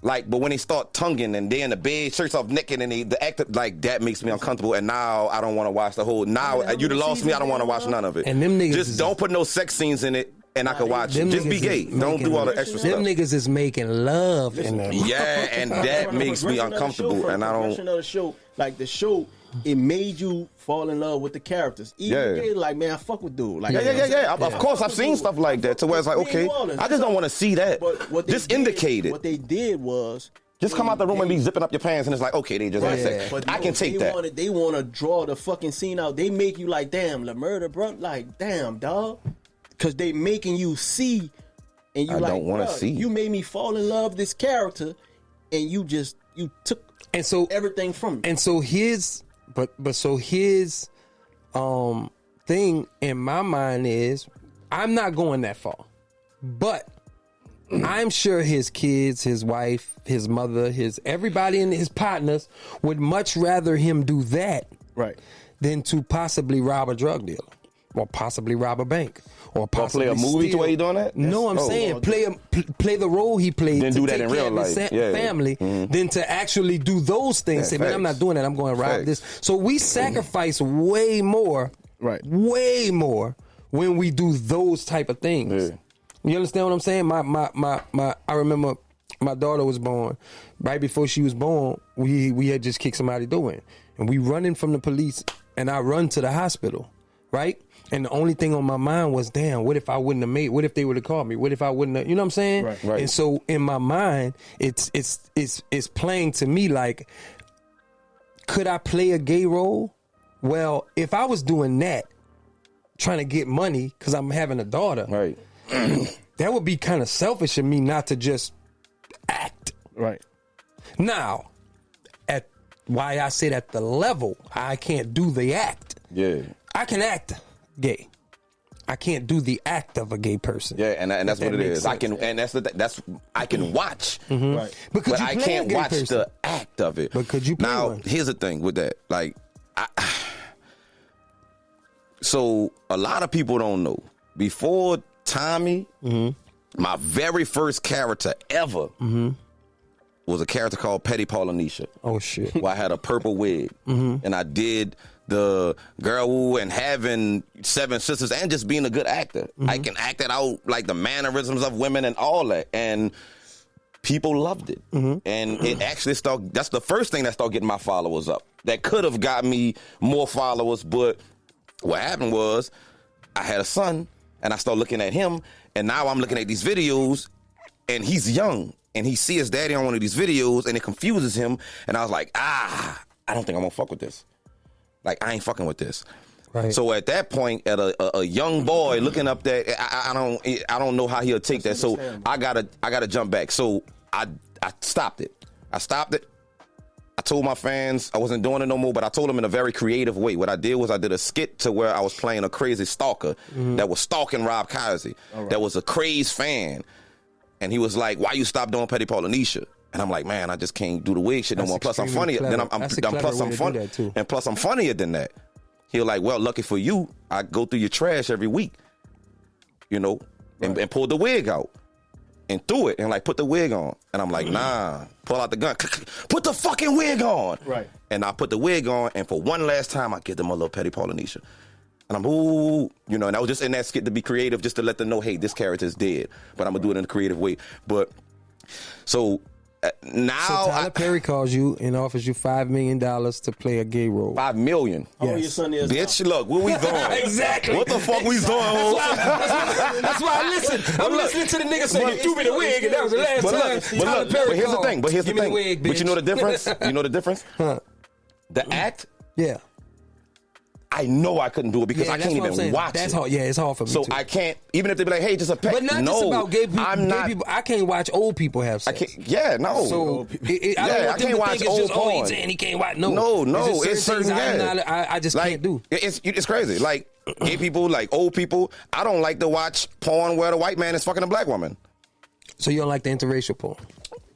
Like, but when they start tonguing and they in the bed, shirts off naked, and the act like that makes me uncomfortable. And now I don't want to watch the whole. Now you done lost me. I don't want to watch none of it. And them niggas just don't put no sex scenes in it. And I can watch it. Just be gay. Don't do all the extra stuff. Them niggas is making love in them. Yeah, and that makes me uncomfortable. And I don't. The show, the show, it made you fall in love with the characters. Even gay, like, man, I fuck with dude. Like, yeah. Of course, I've seen stuff like that. To where it's like, okay, I just don't want to see that. Just indicate it. What they did was. Just come out the room and be zipping up your pants, and it's like, okay, they just had sex. But I can take that. They want to draw the fucking scene out. They make you like, damn, the murder, bro. Like, damn, dog. Because they making you see, and you don't want to see. You made me fall in love with this character, and you took everything from me. And so his thing in my mind is, I'm not going that far, but I'm sure his kids, his wife, his mother, everybody and his partners would much rather him do that Right. than to possibly rob a drug dealer or possibly rob a bank or possibly play a movie steal. the way he doing that? No, I'm saying play the role he played Then to do that take in care real of his life. Yeah. family than to actually do those things. Yeah, Say, man, I'm facts. not doing that. I'm going to rob Facts. this. So we sacrifice way more, Right. way more when we do those type of things. Yeah. You understand what I'm saying? I remember my daughter was born. Right before she was born, we had just kicked somebody door in. And we running from the police, and I run to the hospital, right? And the only thing on my mind was, damn, what if I wouldn't have made, what if they would have called me? What if I wouldn't have, you know what I'm saying? Right. Right. And so in my mind, it's playing to me like, could I play a gay role? Well, if I was doing that, trying to get money because I'm having a daughter, Right. that would be kind of selfish of me not to just act. Right. Now, at why I said at the level, I can't do the act. Yeah. I can act gay. I can't do the act of a gay person. Yeah, and that's If what that it makes is. I sense. can, and that's I can watch, Right. But could but you I play can't a gay watch person? the act of it. But could you play now? one? Here's the thing with that. Like, so a lot of people don't know. Before Tommy, my very first character ever was a character called Petty Polynesia. Oh shit. Where I had a purple wig, and I did the girl who and having 7 sisters and just being a good actor. I can act it out, like the mannerisms of women and all that, and people loved it. And it actually started. That's the first thing that started getting my followers up. That could have got me more followers, but what happened was I had a son, and I started looking at him, and now I'm looking at these videos, and he's young. And he sees his daddy on one of these videos, and it confuses him. And I was like, I don't think I'm gonna fuck with this. Like, I ain't fucking with this. Right. So at that point, at a young boy looking up that, I don't know how he'll take that. So I gotta jump back. So I stopped it. I told my fans I wasn't doing it no more, but I told them in a very creative way. What I did was I did a skit to where I was playing a crazy stalker that was stalking Rob KAZI, that was a crazed fan. And he was like, why you stop doing Petty Polynesia? And I'm like, man, I just can't do the wig shit no more. Plus I'm funnier. Clever. Then I'm That's a clever plus way I'm to funny. do that, too. And plus I'm funnier than that. He was like, well, lucky for you, I go through your trash every week. You know, and pull the wig out. And threw it and like put the wig on. And I'm like, nah, pull out the gun. Put the fucking wig on. Right. And I put the wig on, and for one last time I give them a little Petty Polynesia. And I'm, ooh, you know, and I was just in that skit to be creative, just to let them know, hey, this character is dead, but I'm gonna do it in a creative way. But so now, So Tyler Perry calls you and offers you $5 million to play a gay role. $5 million. How old Yes. your son is Bitch, now? look, what we doing? Exactly. What the fuck we doing? Ho? That's why I listen. I'm listening to the nigga say you threw me the wig, and that was the last time. Tyler Perry but here's the called. thing. But here's Give the me thing. wig, But you know the bitch. difference. You know the difference. Huh. The act. Yeah. I know I couldn't do it because Yeah, I that's can't what I'm even saying. watch That's it. hard. Yeah, it's hard for me So too. I can't, even if they be like, hey, just a pet. But not no, just about gay people. I'm not. Gay people. I can't watch old people have I sex. can't. Yeah, no. So I don't Yeah, want I them can't to watch think it's old just, porn. he's saying he can't watch. No, No, There's it's certain. things Yeah. I just like, can't do. It's crazy. Like gay people, like old people. I don't like to watch porn where the white man is fucking a black woman. So you don't like the interracial porn?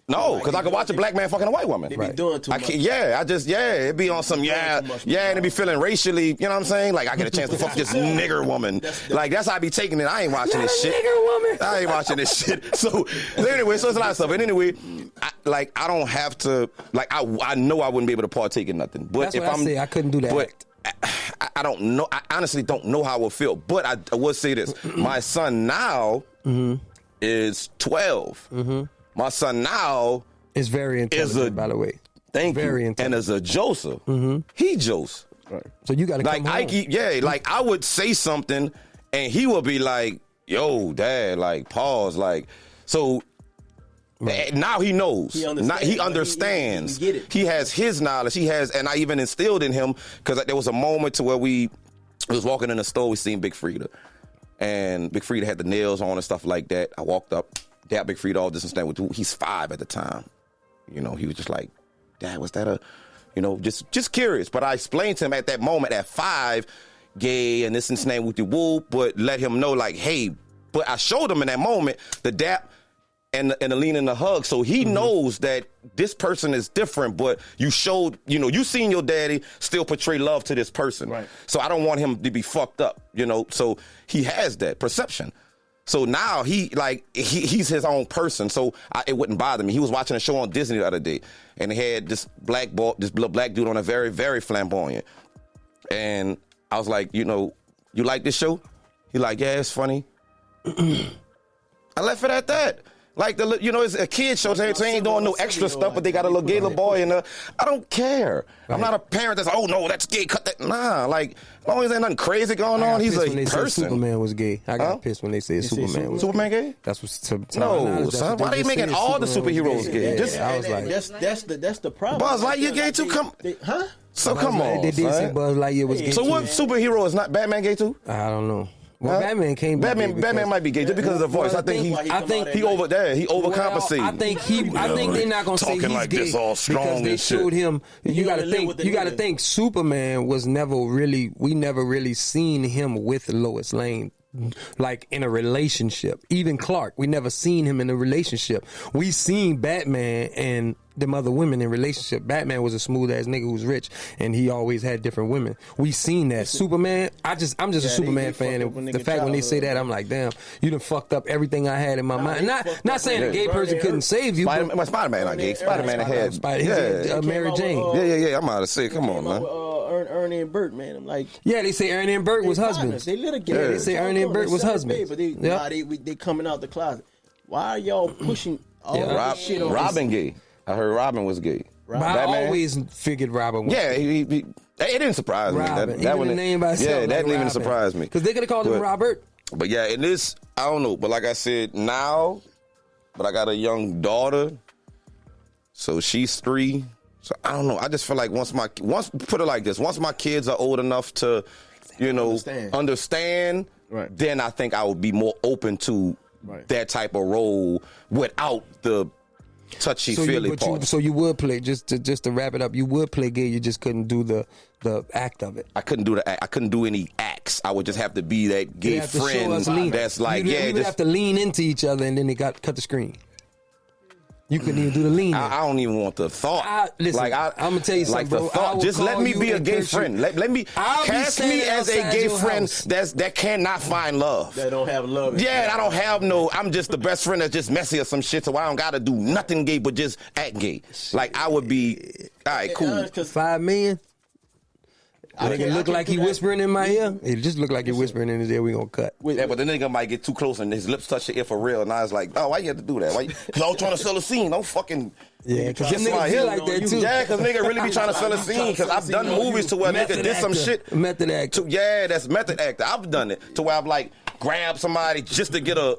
No, because I could watch a black man fucking a white woman. They be doing too I much. can't, it'd be on some, and it'd be feeling racially, you know what I'm saying? Like, I get a chance to fuck this nigger woman. Like, that's how I be taking it. I ain't watching this shit. Nigger woman. I ain't watching this shit. So anyway, so it's a lot of stuff. And anyway, I don't have to, like, I know I wouldn't be able to partake in nothing. But That's if what I I'm, say. I couldn't do that. But I don't know. I honestly don't know how I would feel. But I would say this. My son now is 12. My son now It's very intelligent, a- by the way. Thank Very you. intelligent. And as a Joseph, he Joseph. So you got to Like come home. like I would say something and he would be like, yo, dad, like pause, like so now he knows. He understands. He understands. He get it. He has his knowledge. He has, and I even instilled in him because there was a moment to where we was walking in the store, we seen Big Frida. And Big Frida had the nails on and stuff like that. I walked up, dabbed Big Frida all this and that. He's 5 at the time. You know, he was just like, Dad, was that a, you know, just curious. But I explained to him at that moment at 5, gay and this and that with the whoop, but let him know like, hey, but I showed him in that moment the dap and the lean and the hug. So he knows that this person is different, but you showed, you seen your daddy still portray love to this person. Right. So I don't want him to be fucked up, So he has that perception. So now he's his own person. So it wouldn't bother me. He was watching a show on Disney the other day, and they had this little black dude on a very, very flamboyant. And I was like, you like this show? He like, yeah, it's funny. I left it at that. Like, it's a kid show. They ain't doing no extra stuff, but they got a little gay little boy. And I don't care. Right. I'm not a parent that's, oh, no, that's gay. Cut that. Nah, like, as long as there's nothing crazy going on, he's a person. Superman was gay. I got pissed when they said Superman was Superman gay? That's what's no, son. Why they making all the superheroes gay? I was like, that's the problem. Buzz Lightyear gay too? Huh? So come on. They did say Buzz Lightyear was gay. So what superhero is not Batman gay too? I don't know. Well, Batman came. Batman might be gay just because of the voice. I think he overcompensates. Well, I think they're not gonna say he's like gay this all strong because they showed him. You got to think. Superman was never really. We never really seen him with Lois Lane. Like in a relationship. Even Clark, we never seen him in a relationship. We seen Batman and them other women in relationship. Batman was a smooth ass nigga who was rich, and he always had different women. We seen that. Superman, I'm just a Superman fan, and the fact when they say that, I'm like, damn, you done fucked up everything I had in my mind. Not saying a gay person couldn't save you. Spider-Man not gay. Spider-Man had Mary Jane. Yeah. I'm out of sick. Come on, man. Ernie and Bert, man. I'm like, yeah, they say Ernie and Bert was husbands. They litigated. Yeah, they say Ernie and Bert was husbands. But they coming out the closet. Why are y'all pushing all this shit on Robin gay? I heard Robin was gay. I always figured Robin was gay. It didn't surprise me. That the name by itself. Yeah, that didn't even surprise me. Because they could have called him Robert. But yeah, it is, I don't know. But like I said, now, but I got a young daughter. So she's 3. So I don't know. I just feel like once put it like this, once my kids are old enough to, understand, right, then I think I would be more open to that type of role without the touchy-feely part. So you would play, just to wrap it up, you would play gay, you just couldn't do the act of it. I couldn't do the act. I couldn't do any acts. I would just have to be that gay friend that's like, you would have to lean into each other, and then they cut the screen. You couldn't even do the lean. I don't even want the thought. Listen, I'm gonna tell you something, bro. Thought. Just let me be a gay friend. Let me cast me as a gay friend that cannot find love. That don't have love. Yeah, I don't have no. I'm just the best friend that's just messy or some shit. So I don't gotta do nothing gay but just act gay. Like I would be. All right, cool. $5 million. Nigga look like he whispering in my ear. It just look like he whispering in his ear. We gonna cut. Yeah, but the nigga might get too close and his lips touch your ear for real. And I was like, oh, why you have to do that? Because I was trying to sell a scene. Don't fucking. Yeah, because them niggas feel like that too. Yeah, because nigga really be trying to sell a scene. Because I've done movies to where nigga did some shit. Method actor. Yeah, that's method actor. I've done it to where I've like grabbed somebody just to get a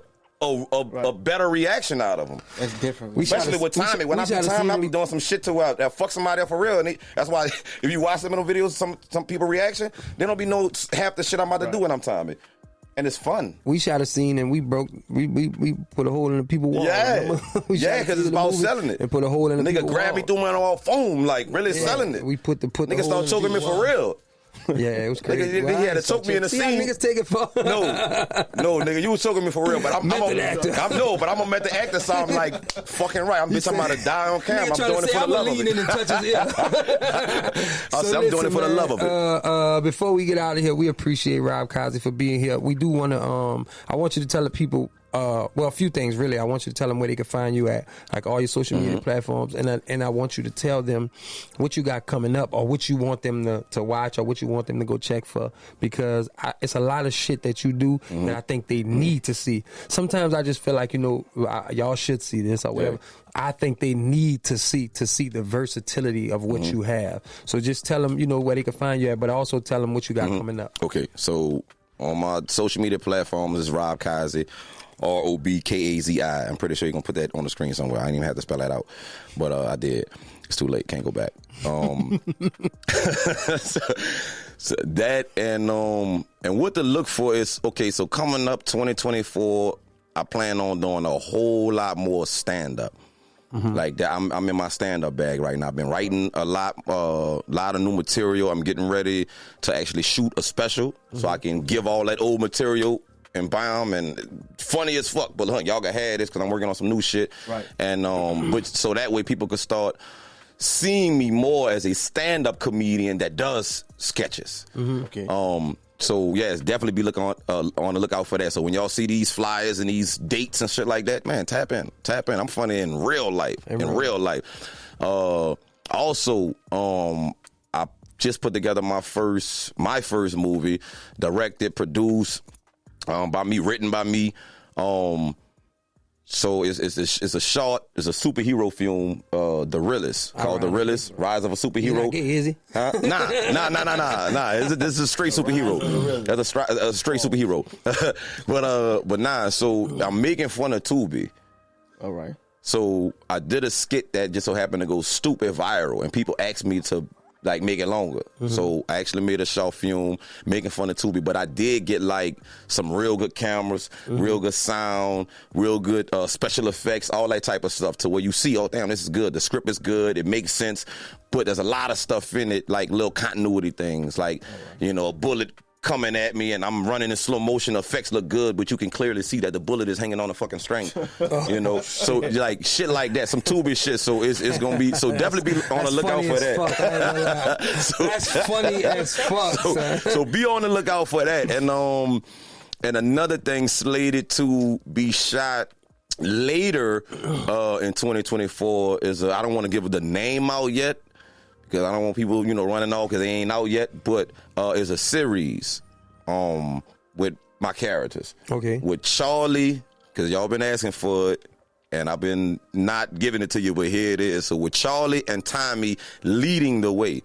better reaction out of them. That's different. Especially with Tommy. When I be Tommy, I be doing some shit to that fuck somebody up for real. And that's why if you watch some of the videos, some people reaction, there don't be no half the shit I'm about to do when I'm Tommy. And it's fun. We shot a scene and we put a hole in the people's wall. Yeah, because it's about selling it. And put a hole in the people's wall. Nigga grabbed me through my all foam, like really selling it. We put the nigga start choking me for real. Yeah, it was crazy. Nigga, he had to choke me in the scene. Niggas take it for no, nigga, you was choking me for real. But I'm a method actor, so I'm like fucking right. I'm about to die on camera. I'm doing it for the love of it. I'm doing it for the love of it. Before we get out of here, we appreciate Rob KAZI for being here. We do want to. I want you to tell the people. A few things really. I want you to tell them where they can find you at, like all your social media platforms, and I want you to tell them what you got coming up, or what you want them to watch, or what you want them to go check for, because it's a lot of shit that you do that I think they need to see. Sometimes I just feel like y'all should see this or whatever. Yeah. I think they need to see the versatility of what you have. So just tell them where they can find you at, but also tell them what you got coming up. Okay, so on my social media platforms is Rob KAZI. ROBKAZI. I'm pretty sure you're going to put that on the screen somewhere. I didn't even have to spell that out. But I did. It's too late. Can't go back. So that and what to look for is, okay, so coming up 2024, I plan on doing a whole lot more stand-up. Like that, I'm in my stand-up bag right now. I've been writing a lot of new material. I'm getting ready to actually shoot a special so I can give all that old material and buy them and funny as fuck. But look, y'all can have this because I'm working on some new shit. Right. And but so that way people could start seeing me more as a stand-up comedian that does sketches. Okay. So yes, definitely be looking on the lookout for that. So when y'all see these flyers and these dates and shit like that, man, tap in. I'm funny in real life. Also, I just put together my first movie, directed, produced by me, written by me. So it's a short, it's a superhero film, The Realist, called The Realist, Rise of a Superhero. Is he? Huh? Nah. This is a straight superhero. That's a straight superhero. but nah. So I'm making fun of Tubi. All right. So I did a skit that just so happened to go stupid viral, and people asked me to like make it longer. So I actually made a short film making fun of Tubi, but I did get like some real good cameras, real good sound, real good special effects, all that type of stuff to where you see, oh damn, this is good. The script is good. It makes sense, but there's a lot of stuff in it, like little continuity things, like, you know, a bullet coming at me and I'm running in slow motion, effects look good, but you can clearly see that the bullet is hanging on a fucking string. You know, so like shit like that, some Tubi shit. So it's gonna be, so definitely be on the lookout for that. That's funny as fuck. So be on the lookout for that. And another thing slated to be shot later in 2024 is I don't want to give the name out yet, because I don't want people, you know, running off because they ain't out yet, but is a series with my characters. Okay. With Charlie, because y'all been asking for it, and I've been not giving it to you, but here it is. So with Charlie and Tommy leading the way.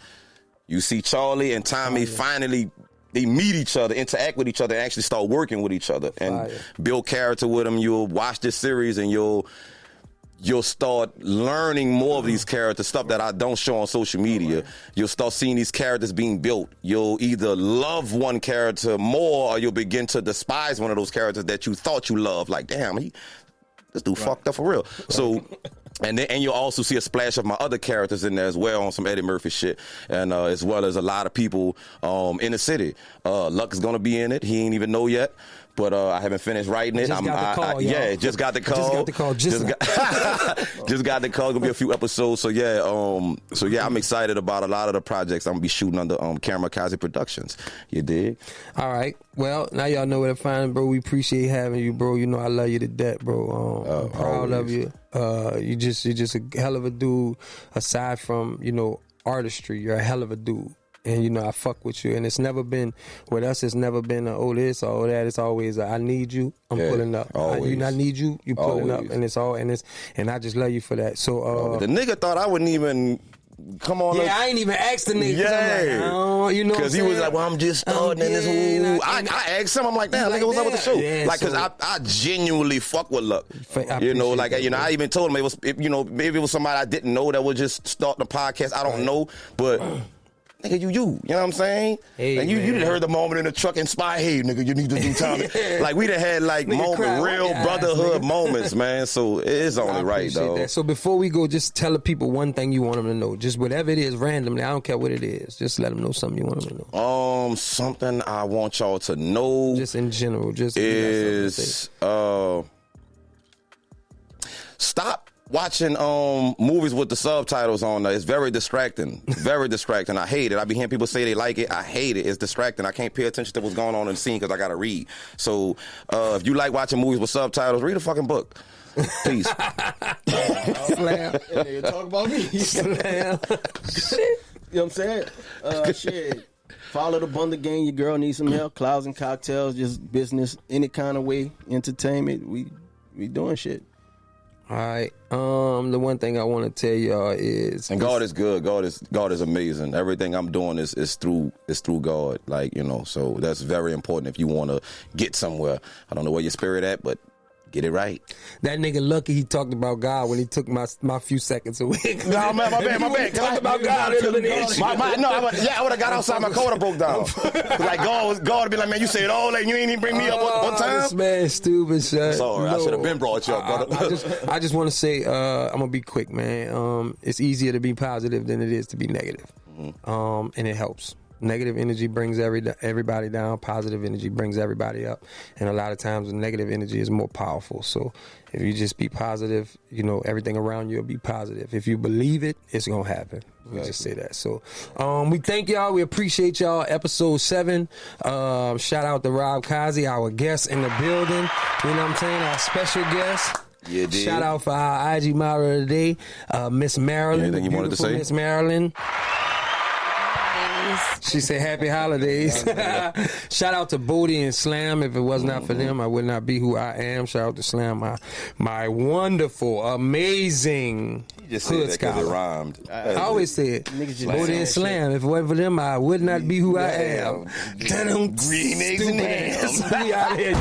You see Charlie and Tommy finally, they meet each other, interact with each other, and actually start working with each other and build character with them. You'll watch this series and you'll start learning more of these characters, stuff that I don't show on social media. Right. You'll start seeing these characters being built. You'll either love one character more or you'll begin to despise one of those characters that you thought you loved. Like, damn, this dude fucked up for real. Right. So, and you'll also see a splash of my other characters in there as well on some Eddie Murphy shit, and as well as a lot of people in the city. Luck is going to be in it. He ain't even know yet. But I haven't finished writing it. Just got the call. Just got the call. Just got the call. Gonna be a few episodes. So yeah, I'm excited about a lot of the projects I'm gonna be shooting under camera KAZI Productions. You dig? All right. Well, now y'all know where to find him, bro. We appreciate having you, bro. You know I love you to death, bro. I'm proud of you. You just a hell of a dude. Aside from, you know, artistry, you're a hell of a dude. And, you know, I fuck with you. And it's never been, with us, it's never been oh this or that. It's always I need you, I'm pulling up. I need you, you pulling up. And it's all, and I just love you for that. So, the nigga thought I wouldn't even come on. Yeah, I ain't even asked the nigga. Yeah. I'm like, you know, because he was like, well, I'm just starting in this whole. I asked him, I'm like, damn, nigga, what's up with the show? Yeah, like, because I genuinely fuck with Luck. You know, like, you know, I even told him it was, you know, maybe it was somebody I didn't know that was just starting the podcast. I don't know, but. Nigga, you know what I'm saying? Hey, and you done heard the moment in the truck inspire, hey, nigga, you need to do Tommy. Like, we done had, like, real brotherhood moments, man. So, it is only right, though. That. So, before we go, just tell the people one thing you want them to know. Just whatever it is, randomly. I don't care what it is. Just let them know something you want them to know. Something I want y'all to know. Just in general. Just is, stop watching movies with the subtitles on there. It's very distracting. Very distracting. I hate it. I be hearing people say they like it. I hate it. It's distracting. I can't pay attention to what's going on in the scene because I got to read. So if you like watching movies with subtitles, read a fucking book. Peace. Slam. You talk about me. Slam. Shit. You know what I'm saying? Shit. Follow the Bunda Gang. Your girl needs some help. Clouds and cocktails. Just business. Any kind of way. Entertainment. We doing shit. All right. The one thing I want to tell y'all is, and God is good. God is amazing. Everything I'm doing is through God. Like, you know, so that's very important if you want to get somewhere. I don't know where your spirit at, but get it right. That nigga lucky he talked about God when he took my few seconds away. No, man, my bad. Talk about God. I would have got outside my car and broke down. Like God would be like, man, you said all that, you ain't even bring me up one time. This man stupid, son. Sorry, I should have been brought you up, brother. I just want to say, I'm gonna be quick, man. It's easier to be positive than it is to be negative, and it helps. Negative energy brings everybody down. Positive energy brings everybody up. And a lot of times the negative energy is more powerful. So if you just be positive, you know, everything around you will be positive. If you believe it, it's going to happen. We just say that. So we thank y'all. We appreciate y'all. Episode 7. Shout out to Rob KAZI, our guest in the building. You know what I'm saying? Our special guest. Yeah, dude. Shout out for our IG model of the day, Miss Marilyn. Anything you wanted to say? Miss Marilyn. She said happy holidays. Shout out to Bodie and Slam. If it was not for them, I would not be who I am. Shout out to Slam, my wonderful, amazing just hood said that 'cause it scholar. rhymed. I always say it. Bodie and Slam. If it wasn't for them, I would not be who I am. Green eggs and ham. We out here.